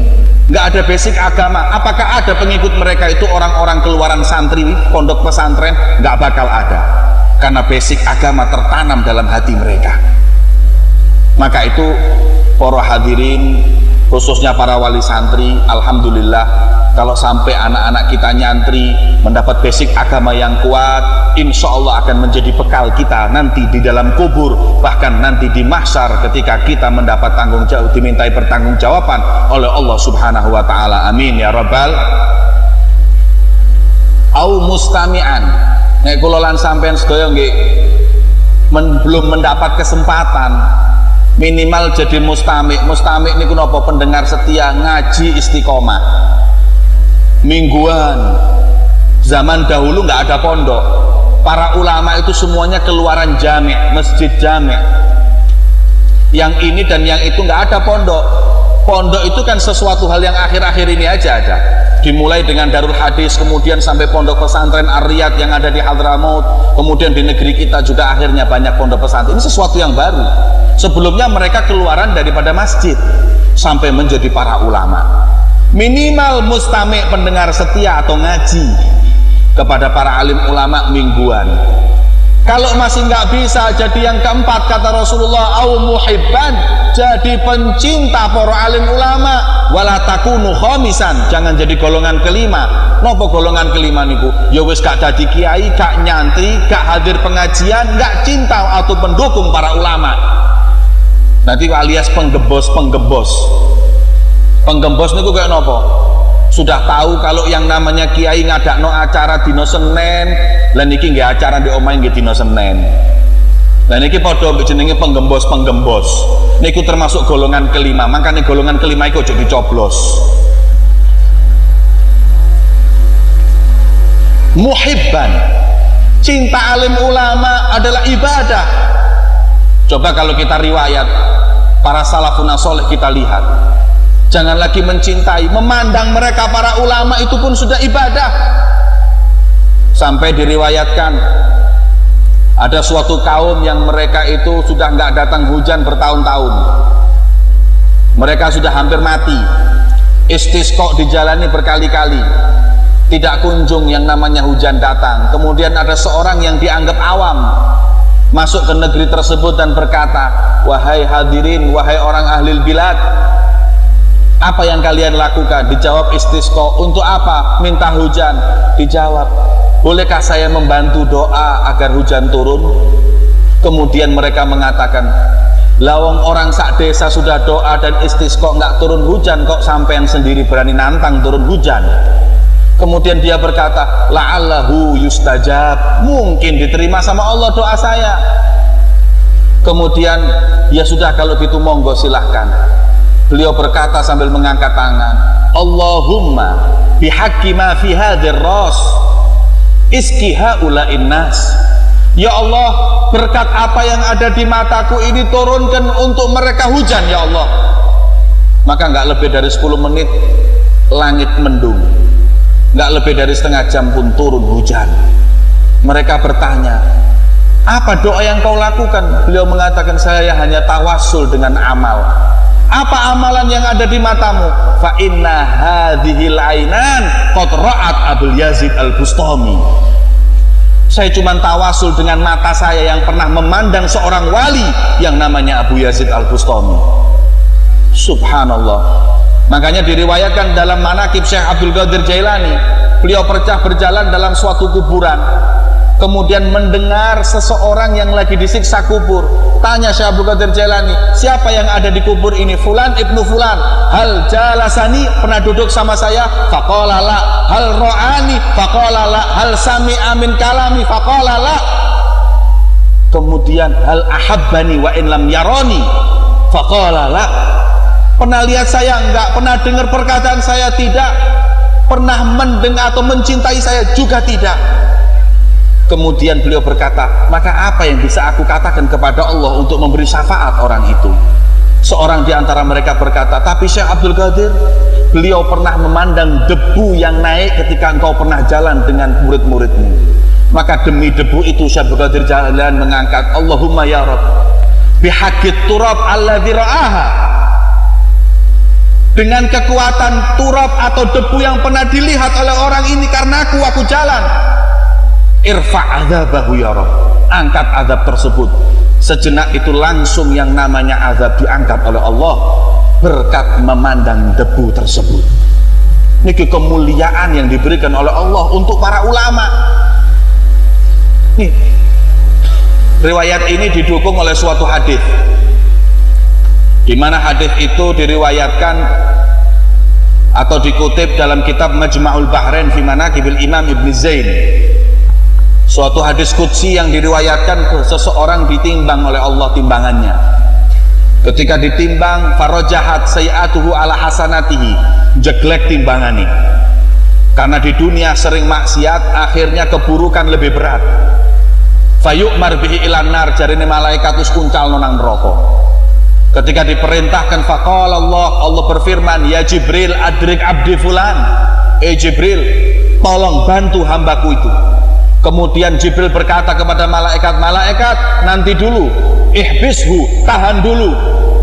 nggak ada basic agama. Apakah ada pengikut mereka itu orang-orang keluaran santri, pondok pesantren? Nggak bakal ada, karena basic agama tertanam dalam hati mereka. Maka itu para hadirin, khususnya para wali santri, alhamdulillah kalau sampai anak-anak kita nyantri mendapat basic agama yang kuat, insya Allah akan menjadi bekal kita nanti di dalam kubur, bahkan nanti di mahsyar ketika kita mendapat tanggung jawab, dimintai pertanggungjawaban oleh Allah subhanahu wa ta'ala. Amin ya rabbal. Au mustami'an, nek kula lan sampean sedaya nggih belum mendapat kesempatan, minimal jadi mustami'. Mustami' niku napa? Pendengar setia, ngaji istiqomah mingguan. Zaman dahulu nggak ada pondok, para ulama itu semuanya keluaran jami', masjid jami'. Yang ini dan yang itu nggak ada pondok. Pondok itu kan sesuatu hal yang akhir-akhir ini aja ada. dimulai dengan Darul Hadis, kemudian sampai pondok pesantren Ar-Riyad yang ada di Hadramaut, kemudian di negeri kita juga akhirnya banyak pondok pesantren. Ini sesuatu yang baru. Sebelumnya mereka keluaran daripada masjid sampai menjadi para ulama. Minimal mustami' pendengar setia atau ngaji kepada para alim ulama mingguan. Kalau masih nggak bisa, jadi yang keempat kata Rasulullah, au muhibban, jadi pencinta para alim ulama, wala takunu khamisan, jangan jadi golongan kelima. Nopo golongan kelima niku? Ya wis gak dadi kiai, gak nyantri, gak hadir pengajian, gak cinta atau pendukung para ulama. Nanti alias penggembos. Penggembos niku kayak nopo? Sudah tahu kalau yang namanya kiai ngadakno acara dino Senin, lan iki nggih acara di omahe nggih dino Senin. Lah niki padha jenenge penggembos. Niku termasuk golongan kelima. Makanya golongan kelima iku aja dicoblos. Muhibban, cinta alim ulama adalah ibadah. Coba kalau kita riwayat para salafun saleh kita lihat. Jangan lagi mencintai, memandang mereka para ulama itu pun sudah ibadah. Sampai diriwayatkan ada suatu kaum yang mereka itu sudah nggak datang hujan bertahun-tahun. Mereka sudah hampir mati. Istisqa dijalani berkali-kali, tidak kunjung yang namanya hujan datang. Kemudian ada seorang yang dianggap awam masuk ke negeri tersebut dan berkata, wahai hadirin, wahai orang ahlil bilad, apa yang kalian lakukan? Dijawab istisqa. Untuk apa? Minta hujan. Dijawab, bolehkah saya membantu doa agar hujan turun? Kemudian mereka mengatakan, lawang orang sak desa sudah doa dan istisqa nggak turun hujan, kok sampean sendiri berani nantang turun hujan? Kemudian dia berkata, la'allahu yustajab, mungkin diterima sama Allah doa saya. Kemudian, ya sudah kalau gitu monggo silahkan. Beliau berkata sambil mengangkat tangan, Allahumma bihaqqi ma fi hadhir ras iski haula'in nas. Ya Allah, berkat apa yang ada di mataku ini turunkan untuk mereka hujan ya Allah. Maka nggak lebih dari 10 menit langit mendung, nggak lebih dari setengah jam pun turun hujan. Mereka bertanya, apa doa yang kau lakukan? Beliau mengatakan, saya hanya tawassul dengan amal. Apa amalan yang ada di matamu? Fa inna hadhil ainan qad ra'at Abul Yazid Al-Bustami. Saya cuma tawasul dengan mata saya yang pernah memandang seorang wali yang namanya Abu Yazid Al-Bustami. Subhanallah. Makanya diriwayatkan dalam manaqib Syekh Abdul Qadir Jailani, beliau pernah berjalan dalam suatu kuburan, kemudian mendengar seseorang yang lagi disiksa kubur. Tanya Syekh Abdul Qadir Jailani, siapa yang ada di kubur ini? Fulan ibnu Fulan. Hal jalasani, pernah duduk sama saya? Faqala la. Hal ra'ani? Faqala la. Hal sami'a min kalami? Faqala la. Kemudian hal ahabbani wa in lam yarani? Faqala la. Pernah lihat saya? Enggak. Pernah dengar perkataan saya? Tidak. Pernah mendengar atau mencintai saya? Juga tidak. Kemudian beliau berkata, maka apa yang bisa aku katakan kepada Allah untuk memberi syafaat orang itu? Seorang di antara mereka berkata, tapi Syekh Abdul Qadir, beliau pernah memandang debu yang naik ketika engkau pernah jalan dengan murid-muridmu. Maka demi debu itu Syekh Abdul Qadir jalan mengangkat, Allahumma ya Rabb, bihaqqit turab alladzi ra'aha, dengan kekuatan turab atau debu yang pernah dilihat oleh orang ini karena aku jalan, irfa' adzabahu ya Rabb, angkat azab tersebut. Sejenak itu langsung yang namanya azab diangkat oleh Allah berkat memandang debu tersebut. Ini kemuliaan yang diberikan oleh Allah untuk para ulama. Nih, riwayat ini didukung oleh suatu hadis, di mana hadis itu diriwayatkan atau dikutip dalam kitab Majma'ul Bahrain fi Manaqibil Imam Ibn Zain. Suatu hadis qudsi yang diriwayatkan seseorang ditimbang oleh Allah timbangannya. Ketika ditimbang, farajahat sayi'atuhu ala hasanatihi, jeglek timbangani. Karena di dunia sering maksiat, akhirnya keburukan lebih berat. Fayu'mar bihi ilan nar, jarine malaikat us kuncal nonang neraka. Ketika diperintahkan faqala Allah berfirman, ya Jibril adrik abdi fulan, Jibril, tolong bantu hambaku itu. Kemudian Jibril berkata kepada malaikat, nanti dulu, ihbishu, tahan dulu,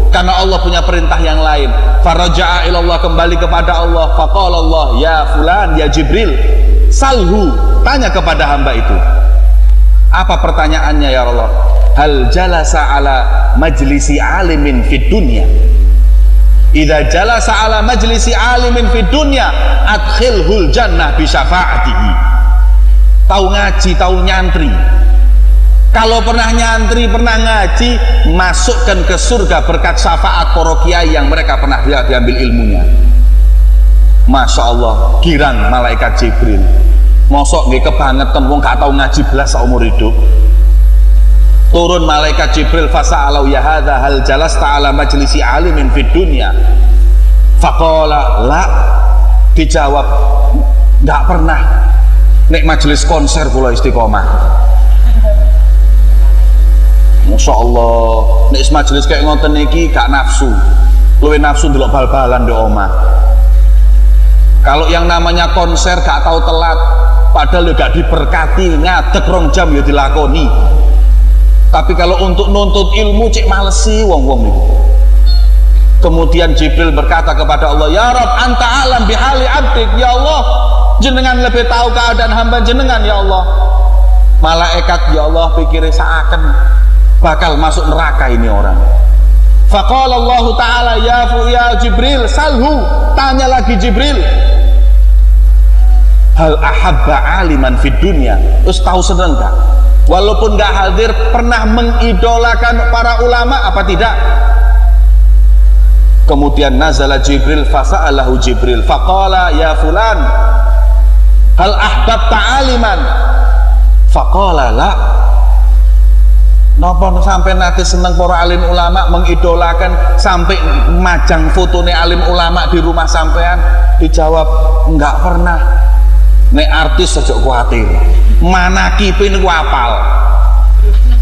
karena Allah punya perintah yang lain. Faraja'a ilallah, kembali kepada Allah. Faqala Allah, ya fulan, ya Jibril, salhu, tanya kepada hamba itu. Apa pertanyaannya ya Allah? Hal jalasa ala majlisi alimin fid dunya. Idza jalasa ala majlisi alimin fid dunya adkhilhul jannah bi syafaatihi. Tahu ngaji, tahu nyantri. Kalau pernah nyantri, pernah ngaji, masukkan ke surga berkat syafaat para kiai yang mereka pernah diambil ilmunya. Masya Allah, girang malaikat Jibril. Mosok nggih kebangetan wong gak tahu ngaji belas seumur hidup. Turun malaikat Jibril, fasa'alau ya hadza hal jalasta ala majlisi alimin fid dunya. Faqala la, dijawab enggak pernah. Nek majelis konser kula istiqomah. Masya Allah, nek majelis kayak ngoten niki gak nafsu. Luwe nafsu ndelok bal-balan di omah. Kalau yang namanya konser gak tahu telat, padahal gak diberkati, ngadeg 2 jam ya dilakoni. Tapi kalau untuk nuntut ilmu cek malesi wong-wong itu. Kemudian Jibril berkata kepada Allah, ya Rabb, anta alam bihali abdik, ya Allah, jenengan lebih tahu keadaan hamba jenengan ya Allah. Malaikat, ya Allah, pikirnya seakan bakal masuk neraka ini orang. Faqala Allah Ta'ala, ya Jibril, salhu, tanya lagi Jibril, hal ahabba aliman fid dunya. Terus tahu seneng gak? Walaupun gak hadir, pernah mengidolakan para ulama apa tidak? Kemudian nazala Jibril, fasa'alahu Jibril, faqala ya fulan, hal ahbabta aliman? Faqala la. Napa sampai nanti seneng para alim ulama, mengidolakan sampai majang fotone alim ulama di rumah sampean? Dijawab, enggak pernah. Nek artis saja kuatir, manakipe niku apal,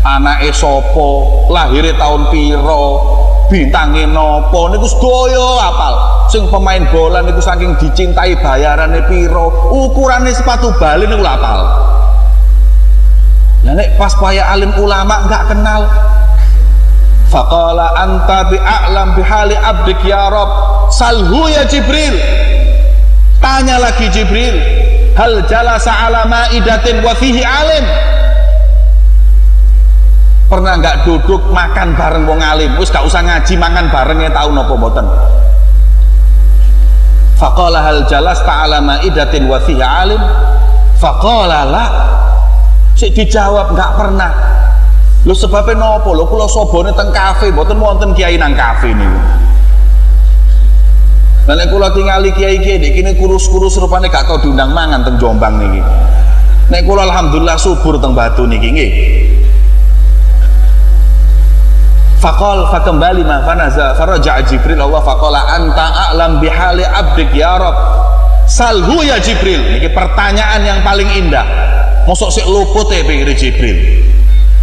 anake sapa, lahirnya tahun piro, bintange nopo niku sedaya apal. Sing pemain bola niku saking dicintai bayarane piro, ukurane sepatu bali niku apal. Lah nek pas paya alim ulama enggak kenal. Faqala anta bi a'lam bihali abdik ya Rabb, salhu ya Jibril. Tanya lagi Jibril, hal jalasa ala ma'idatin wa fihi alim? Pernah nggak duduk makan bareng wong alim? Wis gak usah ngaji, mangan barengnya tahu napa mboten? Faqala hal jalasta ala ma'idatin wa fihi alim? Faqala la. Sik dijawab nggak pernah. Lho sebabnya napa? Lho kula sobone teng kafe, mboten wonten kiai nang kafe niku. Nek kula tingali kiai-kiai nek kene kurus-kurus rupane gak tau diundang mangan teng Jombang niki. Nek kula alhamdulillah subur teng Batu niki nggih. Faqal fakembali ma fanaza faraja Jibril Allah faqala anta a'lam bihali abdik ya Rabb, salhu ya Jibril. Niki pertanyaan yang paling indah. Mosok sik luput pikir Jibril.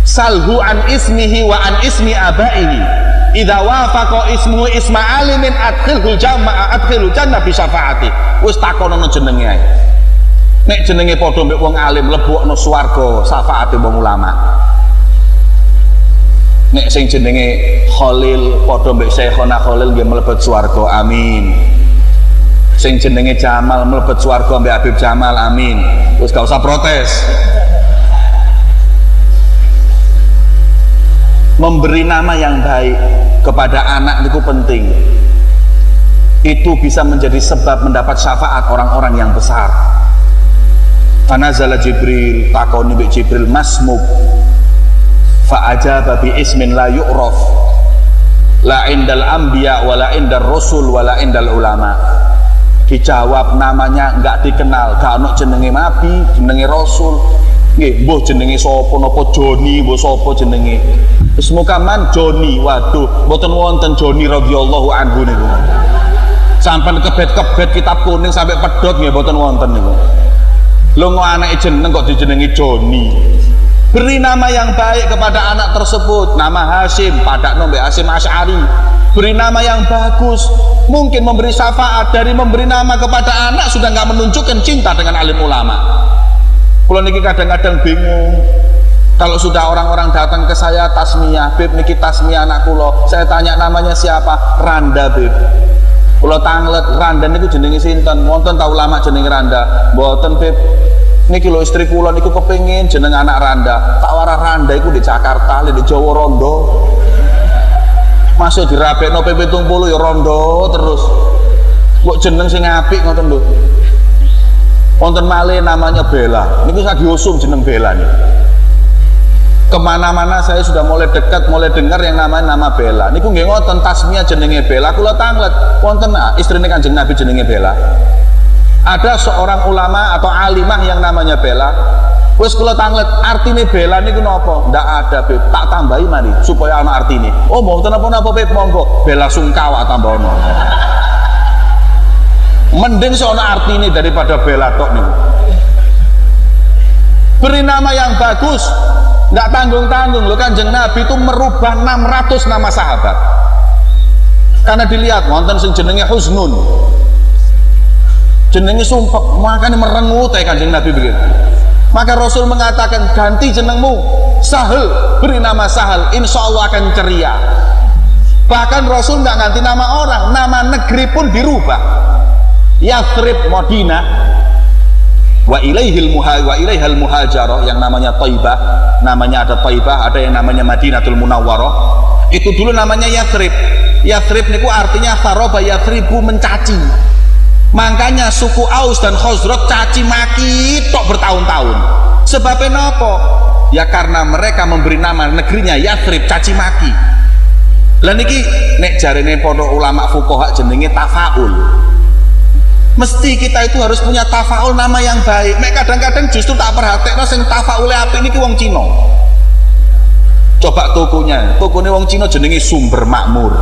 Salhu an ismihi wa an ismi abaihi. Idza wafaqa ismuhu isma alimin adkhilul jannah bi syafaati. Wis takonono jenenge ae. Nek jenenge padha mbek wong alim lebokno swarga syafaate wong ulama. Nek sing jenenge Khalil padha mbek Syekhona Khalil nggih mlebet swarga, amin. Sing jenenge Jamal mlebet swarga mbek Habib Jamal, amin. Wis gak usah protes. Memberi nama yang baik kepada anak itu penting. Itu bisa menjadi sebab mendapat syafaat orang-orang yang besar. Fanazala Jibril, takoni bi Jibril, masmuk. Fa ajaba bi ismin la yu'raf. La indal anbiya wala indar rasul wala indal ulama. Dijawab namanya enggak dikenal, gak ono jenenge nabi, jenenge rasul. Nggih, mbuh jenenge sapa napa Joni, mbuh sapa jenenge. Wis mukaman Joni, waduh, mboten wonten Joni radhiyallahu anhu niku. Sampai kebet-kebet kitab kuning sampai pedhot nggih mboten wonten niku. Lho kok anake jeneng kok dijenengi Joni. Beri nama yang baik kepada anak tersebut, nama Hashim, pada nombe Hashim Asy'ari. Beri nama yang bagus. Mungkin memberi syafaat. Dari memberi nama kepada anak sudah nggak menunjukkan cinta dengan alim ulama. Kalau niki kadang-kadang bingung. Kalau sudah orang-orang datang ke saya tasmiyah, Beb niki tasmiyah anak kulo, saya tanya namanya siapa? Randa, Beb. Kulo tanglet, Randa niku jenenge sinten? Wonten ta ulama jenenge Randa? Mboten, Beb. Niki lho istri kula niku kepengin jeneng anak Randa. Tak warah Randa iku di Jakarta, di Jawa Rondo. Masuk dirabekno PP 70 ya Rondo terus. Kok jeneng sing apik ngoten lho. Wonten malih namanya Bella. Niku saya diusung jeneng Bella nih. Kemana-mana saya sudah mulai dekat, mulai dengar yang namanya nama Bella. Niku nggih ngoten tasmiyah jenenge Bella. Kula tanglet wonten istrine Kanjeng Nabi jenenge Bella. Ada seorang ulama atau alimah yang namanya Bella. Wis kula tanglet artine Bella niku napa? Ndak ada, Beb. Tak tambahi mari supaya ana artine. Oh, mboten napa-napa, Beb, monggo. Bella Sungkawa tambahono. Mending sono artine daripada Bella tok niku. Beri nama yang bagus. Nggak tanggung-tanggung loh, Kanjeng Nabi itu merubah 600 nama sahabat karena dilihat wonten sing jenenge Husnun, jenenge sumpek, makanya merengut ya Kanjeng Nabi begitu. Maka Rasul mengatakan ganti jenengmu Sahal, beri nama Sahal, insya Allah akan ceria. Bahkan Rasul nggak ganti nama orang, nama negeri pun dirubah. Yathrib Madinah, wa ilaihal muhajarah, yang namanya Thaibah, namanya ada Thaibah, ada yang namanya Madinatul Munawwarah. Itu dulu namanya Yathrib. Yathrib niku artinya faraba yathribu, mencaci. Makanya suku Aus dan Khazraj caci maki tok bertahun-tahun. Sebabnya napa? Ya karena mereka memberi nama negerinya Yathrib, caci maki. Lah niki nek jarene pondok ulama fuqaha jenenge tafaul. Mesti kita itu harus punya tafaul nama yang baik. Mek kadang-kadang justru tak perhatekno sing tafaule apik niki wong Cina. Coba tokone wong Cina jenenge Sumber Makmur.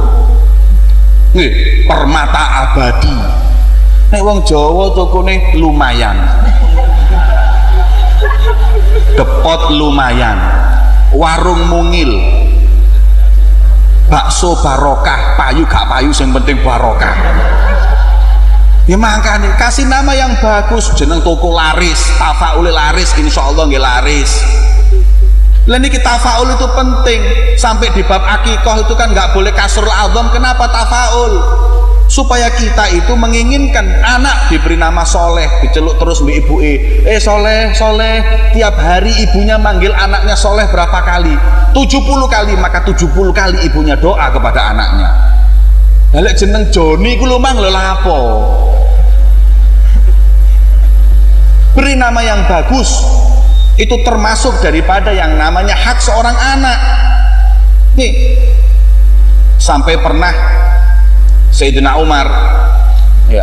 Nggih, Permata Abadi. Nek wong Jawa tokone Lumayan. Depot Lumayan. Warung Mungil. Bakso Barokah, payu gak payu sing penting barokah. Ya makanya kasih nama yang bagus, jeneng toko laris, tafaul laris, insya Allah nggih laris. Lah niki tafaul itu penting, sampai di bab akikah itu kan nggak boleh kasrul adzam. Kenapa tafaul? Supaya kita itu menginginkan anak diberi nama soleh, diceluk terus mbak ibu soleh, soleh. Tiap hari ibunya manggil anaknya soleh berapa kali? 70 kali, maka 70 kali ibunya doa kepada anaknya. Lek jeneng Joni ku lumang lho lapo. Beri nama yang bagus, itu termasuk daripada yang namanya hak seorang anak. Nih, sampai pernah Sayyidina Umar, ya,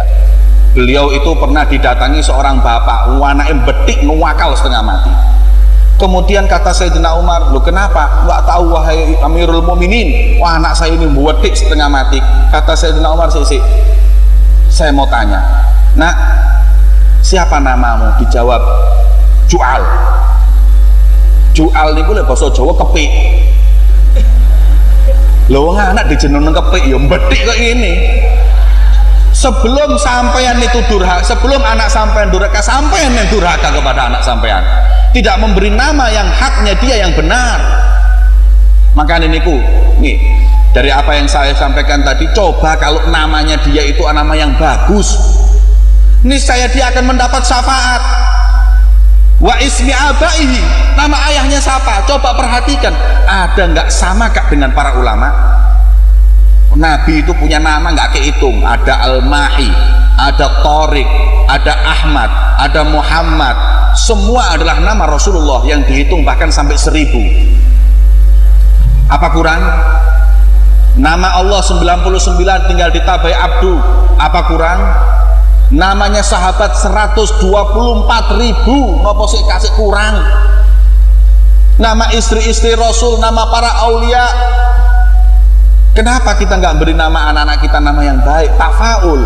beliau itu pernah didatangi seorang bapak, anaknya betik nuwakal setengah mati. Kemudian kata Sayyidina Umar, lo kenapa? Nggak tahu wahai Amirul Mukminin, wah anak saya ini betik setengah mati. Kata Sayyidina Umar, saya mau tanya, nak, siapa namamu? Dijawab Jual. Jual niku lek basa Jawa kepik. Lho wong anak dijenengen kepik ya mbethik kok ini. Sebelum sampean itu durhaka, sebelum anak sampean durhaka, sampean yang durhaka kepada anak sampean. Tidak memberi nama yang haknya dia yang benar. Makanya niku nih, dari apa yang saya sampaikan tadi, coba kalau namanya dia itu nama yang bagus, niscaya dia akan mendapat syafaat. Wa ismi abaihi, nama ayahnya siapa? Coba perhatikan, ada nggak sama kak dengan para ulama? Nabi itu punya nama nggak kehitung, ada Al-Mahi, ada Tariq, ada Ahmad, ada Muhammad, semua adalah nama Rasulullah yang dihitung bahkan sampai 1000. Apa kurang? Nama Allah 99 tinggal ditabai abdu, apa kurang? Namanya sahabat 124.000, ngopo sih kasih kurang? Nama istri-istri Rasul, nama para aulia. Kenapa kita nggak beri nama anak-anak kita nama yang baik? Tafaul,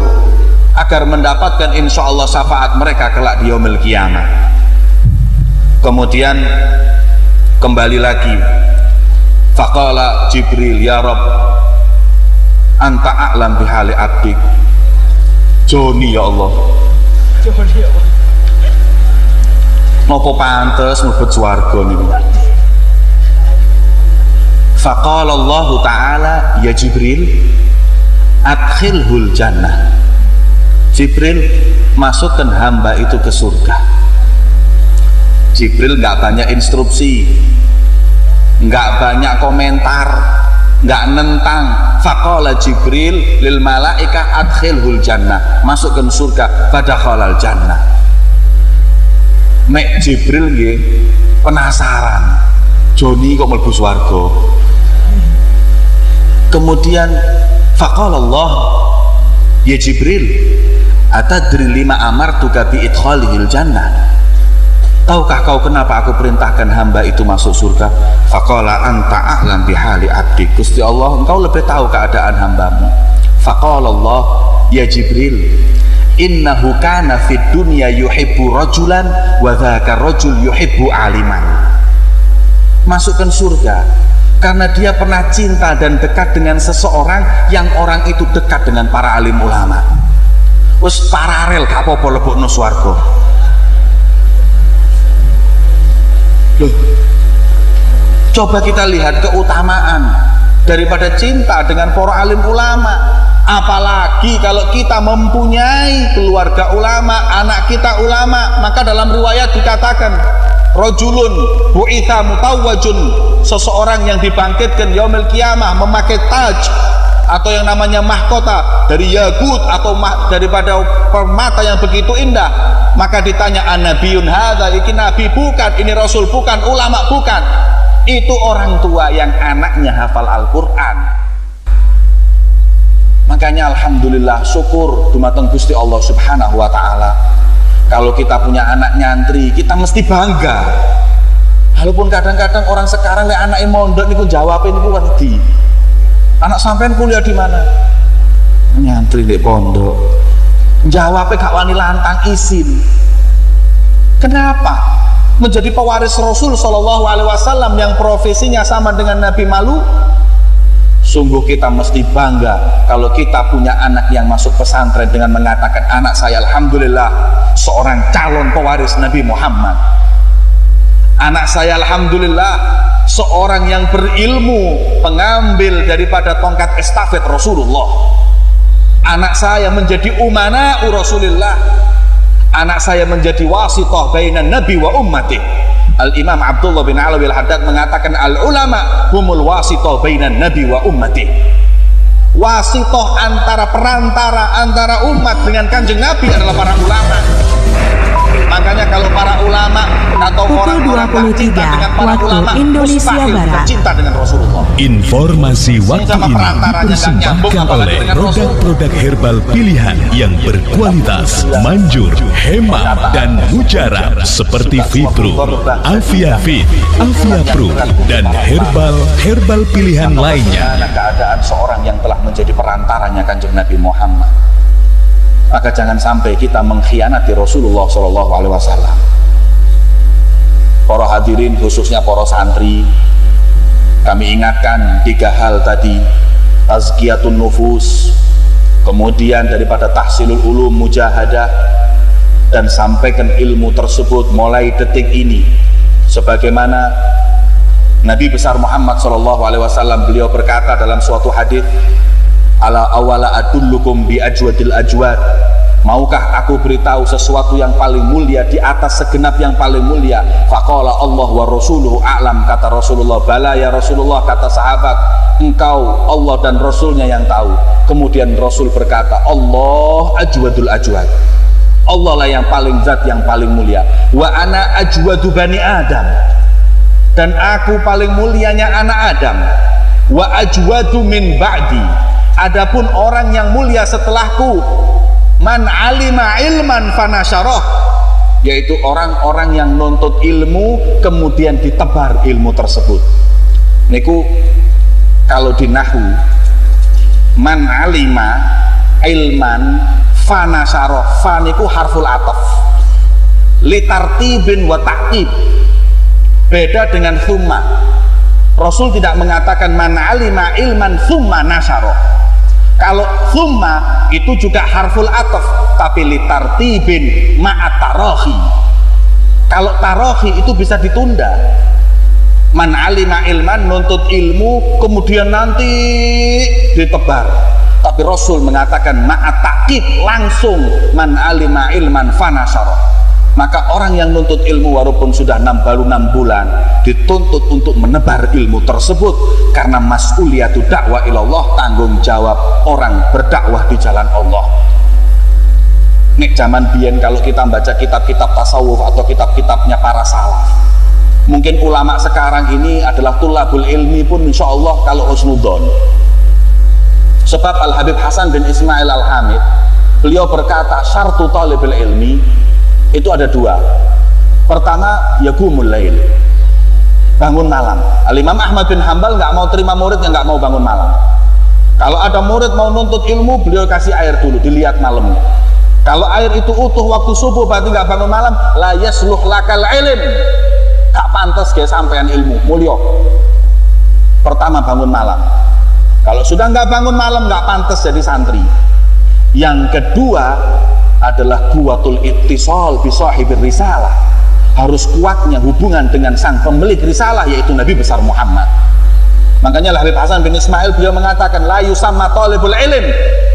agar mendapatkan insya Allah syafaat mereka kelak di yaumil qiyamah. Kemudian kembali lagi. Faqala Jibril, ya Rabb, anta a'lam bihali abdik. Joni ya Allah, nopo pantes mlebet swarga niku. Faqala Allah Ta'ala, ya Jibril, adkhilhul jannah. Jibril, masukkan hamba itu ke surga. Jibril nggak banyak instruksi, nggak banyak komentar, nggak nentang. Faqala Jibril lil malaika adkhilhul jannah, masukkan surga. Fadakhalal jannah. Mek Jibril nggih penasaran, Joni kok mlebu swarga. Kemudian faqala Allah, ya Jibril, atadri lima amartuka bi idkhalihil jannah. Tahukah kau kenapa aku perintahkan hamba itu masuk surga? Faqala anta a'lam bihali abdi. Gusti Allah, engkau lebih tahu keadaan hambamu. Faqala Allah, ya Jibril, innahu kana fid dunya yuhibbu rajulan wa dzaka rajul yuhibbu aliman. Masukkan surga karena dia pernah cinta dan dekat dengan seseorang yang orang itu dekat dengan para alim ulama. Wes paralel gak apa-apa lebokno swarga. Loh, coba kita lihat keutamaan daripada cinta dengan para alim ulama. Apalagi kalau kita mempunyai keluarga ulama, anak kita ulama, maka dalam riwayat dikatakan rajulun bu'itha mutawwajun, seseorang yang dibangkitkan yaumil qiyamah memakai taj atau yang namanya mahkota dari yakut atau daripada permata yang begitu indah. Maka ditanya, an-nabiyun hadza, ini nabi bukan, ini rasul bukan, ulama bukan. Itu orang tua yang anaknya hafal Al-Qur'an. Makanya alhamdulillah, syukur dumateng Gusti Allah Subhanahu wa taala. Kalau kita punya anak nyantri, kita mesti bangga. Walaupun kadang-kadang orang sekarang lek anake mondok niku jawabin niku wedi. Anak sampean kuliah di mana? Nyantri di pondok. Jawabnya gak wani lantang izin. Kenapa? Menjadi pewaris Rasul Shallallahu Alaihi Wasallam yang profesinya sama dengan Nabi Malu. Sungguh kita mesti bangga kalau kita punya anak yang masuk pesantren dengan mengatakan, anak saya alhamdulillah seorang calon pewaris Nabi Muhammad. Anak saya alhamdulillah seorang yang berilmu, pengambil daripada tongkat estafet Rasulullah. Anak saya menjadi umana Rasulullah. Anak saya menjadi wasithah bainan nabi wa ummati. Al-Imam Abdullah bin Alawi al-Haddad mengatakan, al-ulama humul wasithah bainan nabi wa ummati. Wasithah antara perantara antara umat dengan kanjeng Nabi adalah para ulama. Makanya kalau para ulama atau orang-orang cinta dengan para ulama, Indonesia Barat, cinta dengan Rasulullah. Informasi waktu ini dipersembahkan oleh produk-produk herbal pilihan yang berkualitas, manjur, hemat, dan mujarab seperti Fibro, Alfia Fit, Alfia Pro, dan herbal pilihan lainnya. Keadaan seorang yang telah menjadi perantaranya kanjeng Nabi Muhammad, maka jangan sampai kita mengkhianati Rasulullah Shallallahu Alaihi Wasallam. Para hadirin, khususnya para santri, kami ingatkan 3 hal tadi: tazkiyatun nufus, kemudian daripada tahsilul ulum, mujahadah, dan sampaikan ilmu tersebut mulai detik ini. Sebagaimana Nabi besar Muhammad Shallallahu Alaihi Wasallam, beliau berkata dalam suatu hadis, ala awala adullukum bi ajwadil ajwad, maukah aku beritahu sesuatu yang paling mulia di atas segenap yang paling mulia? Faqala Allah wa rasuluhu a'lam, kata Rasulullah. Bala ya Rasulullah, kata sahabat, engkau, Allah dan Rasulnya yang tahu. Kemudian Rasul berkata, Allah ajwadul ajwad, Allah lah yang paling zat yang paling mulia. Wa ana ajwadu bani Adam, dan aku paling mulianya anak Adam. Wa ajwadu min ba'di, adapun orang yang mulia setelahku, man alima ilman fanasyarah, yaitu orang-orang yang nuntut ilmu kemudian ditebar ilmu tersebut. Niku kalau di nahwu, man alima ilman fanasyarah, fa niku harful ataf litartibin wa ta'qib. Beda dengan thumma. Rasul tidak mengatakan man alima ilman thumma nasyara. Kalau thumma itu juga harful ataf, tapi litartibin ma'at tarahi. Kalau tarahi itu bisa ditunda. Man alima ilman, nuntut ilmu kemudian nanti ditebar. Tapi Rasul mengatakan ma'at ta'kid, langsung man alima ilman fanasyara. Maka orang yang nuntut ilmu walaupun sudah baru 6 bulan dituntut untuk menebar ilmu tersebut, karena mas'uliyatu dakwah ilallah, tanggung jawab orang berdakwah di jalan Allah. Nek zaman biyen kalau kita baca kitab-kitab tasawuf atau kitab-kitabnya para salaf, mungkin ulama sekarang ini adalah tulabul ilmi pun insya Allah kalau husnudon. Sebab Al-Habib Hasan bin Ismail Al-Hamid, beliau berkata syartu talibul ilmi itu ada 2. Pertama, yaqumul lail, bangun malam. Al-Imam Ahmad bin Hanbal nggak mau terima murid yang nggak mau bangun malam. Kalau ada murid mau nuntut ilmu, beliau kasih air dulu, dilihat malamnya. Kalau air itu utuh waktu subuh, berarti nggak bangun malam. La yasluh lakal ilm, tak pantas kayak sampean ilmu mulio. Pertama, bangun malam. Kalau sudah nggak bangun malam, nggak pantas jadi santri. Yang kedua adalah kuwatul ittisal bi sahibir risalah, harus kuatnya hubungan dengan sang pemilik risalah, yaitu Nabi besar Muhammad. Makanya Habib Hasan bin Ismail beliau mengatakan la yusamma talibul ilm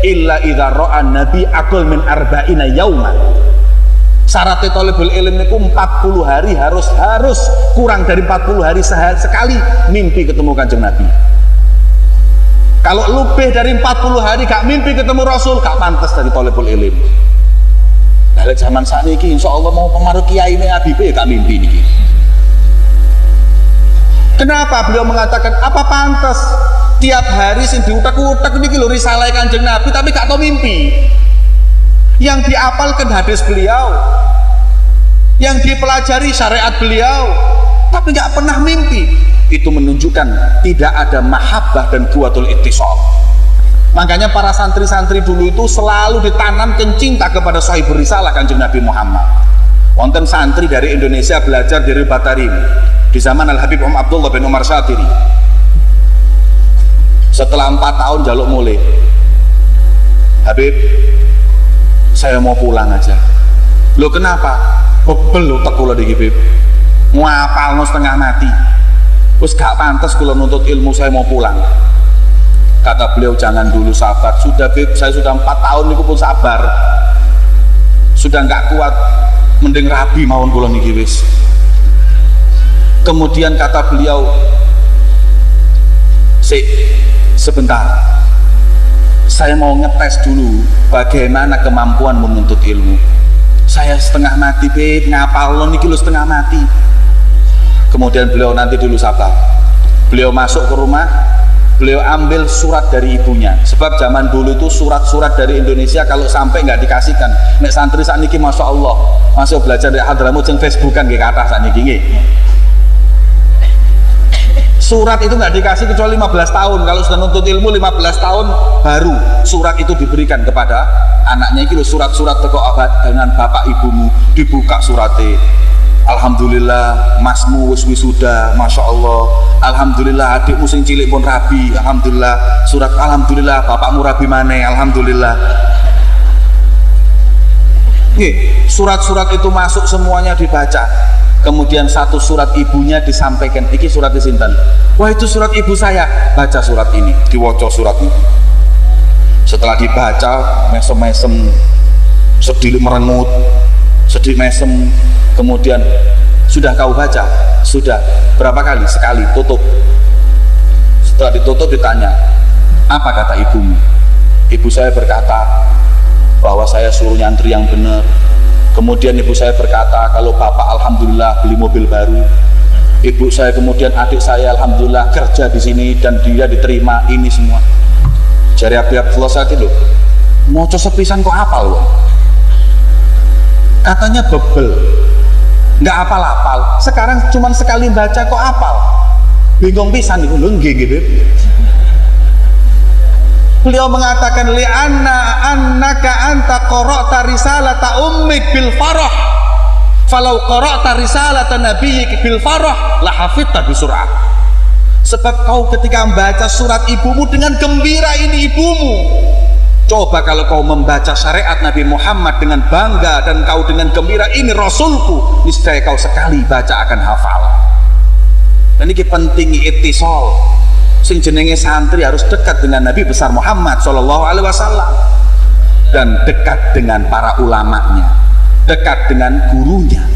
illa idza ra'a nabi aqal min arba'ina yauman. Syarat talibul ilm itu 40 hari harus kurang dari 40 hari sekali mimpi ketemu Kanjeng Nabi. Kalau lebih dari 40 hari gak mimpi ketemu Rasul, gak pantas dari talibul ilm. Dari zaman saat ini insya Allah mau pemaruh kiai ini Habib gak mimpi ini. Kenapa beliau mengatakan apa pantas tiap hari sing diutak-utak niki lho risalah Kanjeng Nabi tapi gak tau mimpi. Yang diapalkan hadis beliau, yang dipelajari syariat beliau, tapi gak pernah mimpi. Itu menunjukkan tidak ada mahabbah dan kuwatul ittisal. Makanya para santri-santri dulu itu selalu ditanamkan cinta kepada sahibul risalah Kanjeng Nabi Muhammad. Wonten santri dari Indonesia belajar dari Batarim di zaman Al-Habib Abdullah bin Umar Syatiri. Setelah 4 tahun jaluk mulai, Habib, saya mau pulang aja. Lo kenapa? Bebel lo tekulah di Habib, ngapal no setengah mati. Terus gak pantas kalau nuntut ilmu, saya mau pulang. Kata beliau, jangan dulu, sabar. Sudah Bib, saya sudah 4 tahun itu pun sabar. Sudah gak kuat, mending rabi mawon kula niki wis. Kemudian kata beliau, sebentar, saya mau ngetes dulu bagaimana kemampuan menuntut ilmu. Saya setengah mati Bib, ngapal lo niki lo setengah mati. Kemudian beliau nanti dulu sabar. Beliau masuk ke rumah, beliau ambil surat dari ibunya. Sebab zaman dulu itu surat-surat dari Indonesia kalau sampai nggak dikasihkan. Nek santri saat ini masya Allah masih belajar dari Hadramut yang Facebookan kayak kata saat ini. Surat itu nggak dikasih kecuali 15 tahun. Kalau sudah nuntut ilmu 15 tahun baru surat itu diberikan kepada anaknya. Itu surat-surat teko abad dengan bapak ibumu, dibuka suratnya. Alhamdulillah masmu wis wisuda, masya Allah. Alhamdulillah adikmu sing cilik pun rabi, alhamdulillah. Surat alhamdulillah bapakmu rabi maneh, alhamdulillah. Surat-surat itu masuk semuanya dibaca. Kemudian satu surat ibunya disampaikan, iki surat disinten. Wah itu surat ibu saya, baca surat ini, diwoco surat ini. Setelah dibaca, mesem-mesem, sedih merengut, sedih mesem. Kemudian sudah kau baca? Sudah. Berapa kali? Sekali. Tutup. Setelah ditutup ditanya, apa kata ibumu? Ibu saya berkata bahwa saya suruh nyantri yang benar. Kemudian ibu saya berkata kalau bapak alhamdulillah beli mobil baru. Ibu saya kemudian adik saya alhamdulillah kerja di sini dan dia diterima, ini semua. Jari Habib Abdullah saat itu mau sepisan kok apal loh. Katanya bebel, nggak apal-apal. Sekarang cuma sekali baca kok apal. Bingung pisan itu lho nggih nggih. Beliau mengatakan annaka anta qara'ta risalata ummik bil farah Falau qara'ta risalatan nabiyyik bil farah la hafidta bi sur'ah. Sebab kau ketika membaca surat ibumu dengan gembira, ini ibumu. Coba kalau kau membaca syariat Nabi Muhammad dengan bangga dan kau dengan gembira, ini Rasulku, niscaya kau sekali baca akan hafal. Dan ini penting ittisal. Sing jenenge santri harus dekat dengan Nabi besar Muhammad sallallahu alaihi wasallam dan dekat dengan para ulamanya, dekat dengan gurunya.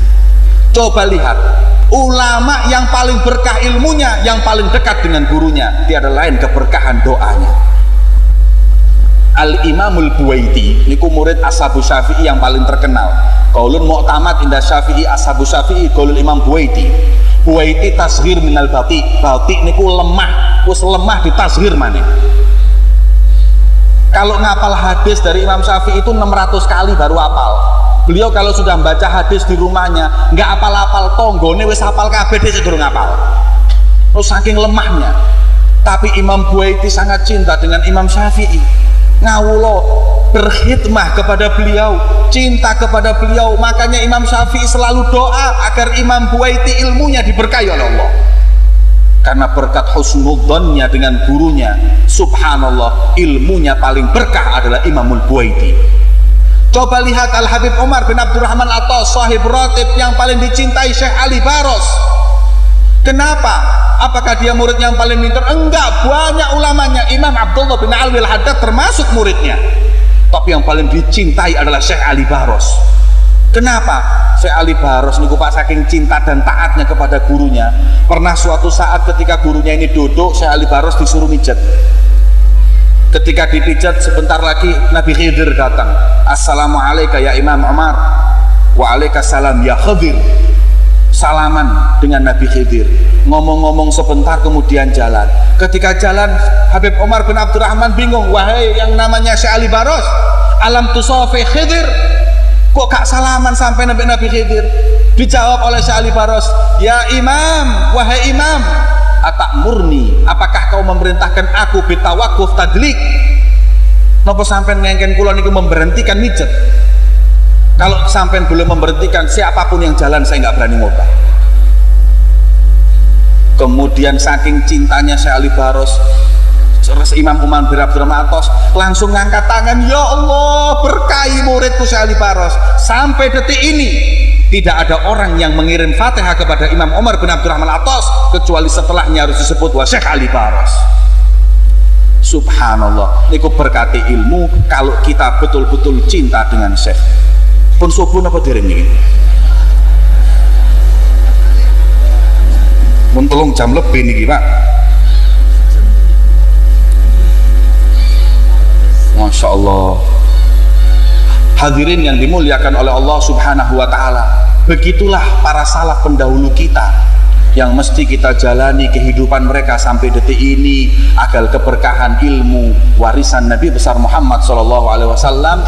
Coba lihat, ulama yang paling berkah ilmunya, yang paling dekat dengan gurunya, tiada lain keberkahan doanya. Al-Imamul Buwaiti niku murid Ashabu Syafi'i yang paling terkenal. Qaulun mu'tamad inda Syafi'i Ashabu Syafi'i qaulul Imam Buwaiti. Buwaiti tasghir minal bati. Bati niku lemah, wis lemah ditasghir maneh. Kalau ngapal hadis dari Imam Syafi'i itu 600 kali baru hafal. Beliau kalau sudah membaca hadis di rumahnya nggak apal-apal, tonggone wis hafal kabeh dhewe durung hafal. Terus saking lemahnya. Tapi Imam Buwaiti sangat cinta dengan Imam Syafi'i. Ngawulo, berkhidmah kepada beliau, cinta kepada beliau. Makanya Imam Syafi'i selalu doa agar Imam Buwaiti ilmunya diberkahi oleh Allah. Karena berkat husnudzonnya dengan gurunya, subhanallah, ilmunya paling berkah adalah Imamul Buwaiti. Coba lihat Al-Habib Umar bin Abdurrahman Athas, sahib ratib yang paling dicintai Syekh Ali Baros. Kenapa? Apakah dia murid yang paling pintar? Enggak, banyak ulamanya. Imam Abdullah bin Alwi Al-Haddad termasuk muridnya. Tapi yang paling dicintai adalah Syekh Ali Baros. Kenapa? Syekh Ali Baros niku Pak saking cinta dan taatnya kepada gurunya. Pernah suatu saat ketika gurunya ini duduk, Syekh Ali Baros disuruh mijat. Ketika dipijat sebentar lagi Nabi Khidir datang. Assalamualaikum ya Imam Umar. Waalaikumsalam ya Khidir. Salaman dengan Nabi Khidir. Ngomong-ngomong sebentar kemudian jalan. Ketika jalan Habib Umar bin Abdurrahman bingung. Wahai yang namanya Syekh Ali Baros, alam tusafi Khidir, kok gak salaman sampai Nabi Khidir? Dijawab oleh Syekh Ali Baros, ya Imam, wahai Imam, atak murni, apakah kau memerintahkan aku bitawakuf tadlik? Napa sampean ngengken kula niku memberhentikan mijet? Kalau sampean belum memberhentikan, siapapun yang jalan saya nggak berani ngobah. Kemudian saking cintanya Syekh Ali Baros, Imam Umar bin Abdurrahman Athas langsung ngangkat tangan, ya Allah berkahi muridku Syekh Ali Baros. Sampai detik ini tidak ada orang yang mengirim Fatihah kepada Imam Umar bin Abdurrahman Athas kecuali setelahnya harus disebut wa Syekh Ali Baros. Subhanallah, niku berkati ilmu kalau kita betul-betul cinta dengan Syekh. Pun subuh apa dereng niki? Mun 3 jam lebih niki, Pak. Masya Allah. Hadirin yang dimuliakan oleh Allah Subhanahu wa ta'ala, begitulah para salaf pendahulu kita yang mesti kita jalani kehidupan mereka sampai detik ini agar keberkahan ilmu warisan Nabi besar Muhammad SAW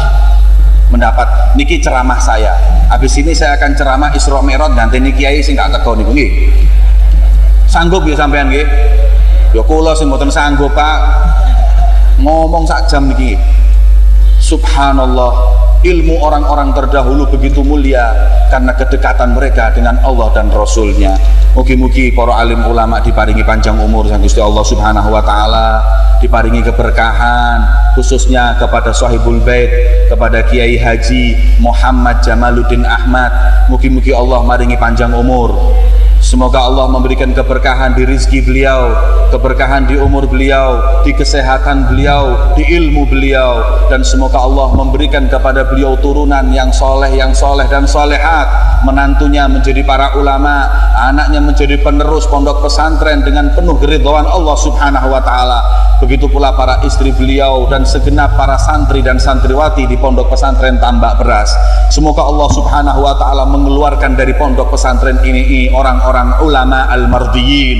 mendapat. Niki ceramah saya, habis ini saya akan ceramah Isra Mi'raj nanti niki kiai sing gak teko niku nggih. Sanggup ya sampean nggih? Ya kula sing mboten sanggup, Pak. Ngomong sak jam niki. Subhanallah, ilmu orang-orang terdahulu begitu mulia karena kedekatan mereka dengan Allah dan Rasulnya. Mugi-mugi para alim ulama diparingi panjang umur sang Gusti Allah Subhanahu wa ta'ala, diparingi keberkahan khususnya kepada Sahibul Bait, kepada Kiai Haji Muhammad Jamaluddin Ahmad. Mugi-mugi Allah maringi panjang umur. Semoga Allah memberikan keberkahan di rizki beliau, keberkahan di umur beliau, di kesehatan beliau, di ilmu beliau, dan semoga Allah memberikan kepada beliau turunan yang soleh dan solehat, menantunya menjadi para ulama, anaknya menjadi penerus pondok pesantren dengan penuh keridhaan Allah Subhanahu wa ta'ala. Begitu pula para istri beliau dan segenap para santri dan santriwati di pondok pesantren Tambak Beras. Semoga Allah Subhanahu wa ta'ala mengeluarkan dari pondok pesantren ini orang-orang ulama al-mardiyin,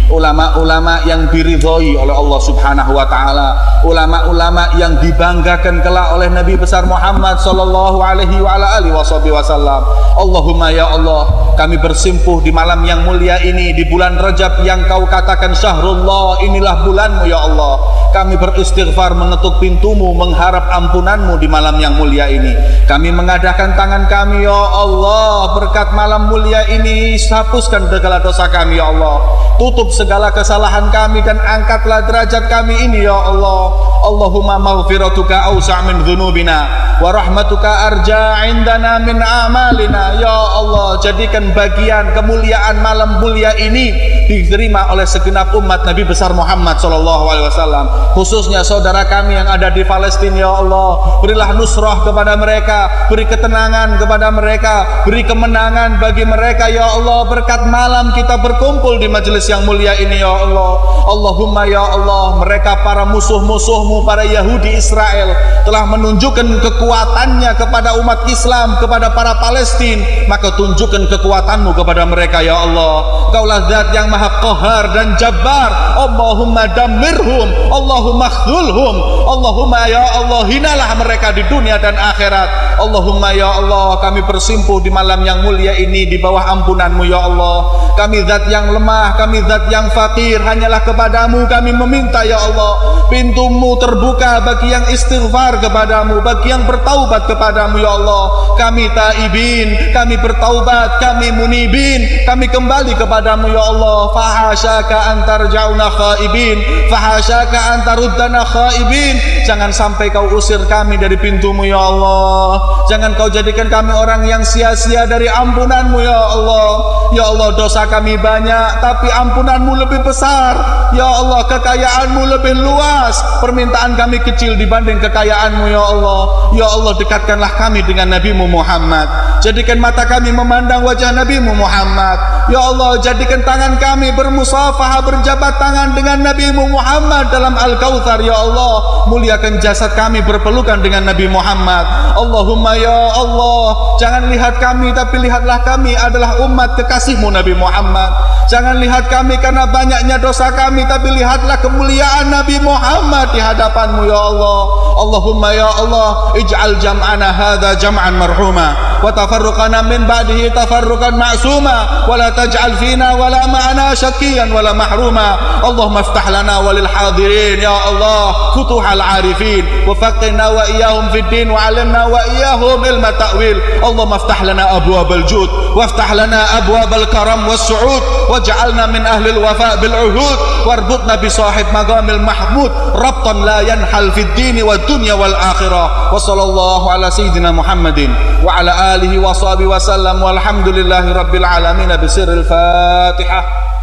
ulama-ulama yang diridhoi oleh Allah Subhanahu wa ta'ala, ulama-ulama yang dibanggakan kelak oleh Nabi besar Muhammad sallallahu alaihi wa ala alihi wasallam. Allahumma ya Allah, kami bersimpuh di malam yang mulia ini, di bulan Rajab yang kau katakan syahrullah, inilah bulanmu ya Allah. kami beristighfar mengetuk pintumu, mengharap ampunanmu di malam yang mulia ini. Kami mengadakan tangan kami, ya Allah, berkat malam mulia ini hapuskan segala dosa kami, ya Allah, tutup segala kesalahan kami dan angkatlah derajat kami ini, ya Allah. Allahumma maghfiratuka awsa' min dhunubina wa rahmatuka arja' indana min amalina. Ya Allah, jadikan bagian kemuliaan malam mulia ini diterima oleh segenap umat Nabi besar Muhammad SAW, khususnya saudara kami yang ada di Palestina. Ya Allah, berilah nusrah kepada mereka, beri ketenangan kepada mereka, beri kemenangan bagi mereka, ya Allah, berkat malam kita berkumpul di majelis yang mulia ini, ya Allah. Allahumma ya Allah, mereka para musuh-musuhmu, para Yahudi Israel telah menunjukkan kekuatannya kepada umat Islam, kepada para Palestina, maka tunjukkan kekuatanmu kepada mereka, ya Allah. Kaulah zat yang maha qahar dan jabbar. Allahumma damirhum, Allahumma khzulhum, Allahumma ya Allah, hinalah mereka di dunia dan akhirat. Allahumma ya Allah, kami bersimpuh di malam yang mulia ini di bawah ampunanmu, ya Allah. Kami zat yang lemah, kami zat yang fakir, hanyalah kepadamu kami meminta, ya Allah. Pintumu terbuka bagi yang istighfar kepadamu, bagi yang bertaubat kepadamu, ya Allah. Kami taibin, kami bertaubat, kami munibin, kami kembali kepadamu, ya Allah. Fahasyaka antarja'una khaibin, fahasyaka antaruddana khaibin. Jangan sampai kau usir kami dari pintumu, ya Allah. Jangan kau jadikan kami orang yang sia-sia dari ampunanmu, ya Allah. Ya Allah, dosa kami banyak, tapi ampunanmu lebih besar. Ya Allah, kekayaanmu lebih luas, permintaan kami kecil dibanding kekayaanmu, ya Allah. Ya Allah, dekatkanlah kami dengan Nabimu Muhammad, jadikan mata kami memandang wajah Nabimu Muhammad. Ya Allah, jadikan tangan kami bermusafahah, berjabat tangan dengan Nabimu Muhammad dalam Al-Kautsar, ya Allah. Muliakan jasad kami berpelukan dengan Nabi Muhammad. Allahumma ya Allah, jangan lihat kami, tapi lihatlah kami adalah umat kekasihmu Nabi Muhammad. Jangan lihat kami karena banyaknya dosa kami, tapi lihatlah kemuliaan Nabi Muhammad di hadapanmu, ya Allah. Allahumma ya Allah, ij'al jam'ana hadha jam'an marhuma wa tafarruqana min ba'dihi tafarruqan ma'suma wa la taj'al fina wa la ma'ana syakiyan wa la mahruma. Allahumma iftah lana wa lil hadirin, ya Allah, futuhal arifin wa faqihna wa iyahum fid din wa 'allimna wa iyahum ilma ta'wil. Allahumma iftah lana abwabal jud wa iftah lana abwabal karam was su'ud waj'alna min ahli al-wafa bil uhud warbutna bi sahib maqamil mahmud rabtan la yanhal fid din wa dunya wal akhirah. Wa sallallahu ala sayyidina Muhammadin wa ala alihi wa sahbihi wa sallam walhamdulillahi rabbil alamin. Bisirril Fatihah.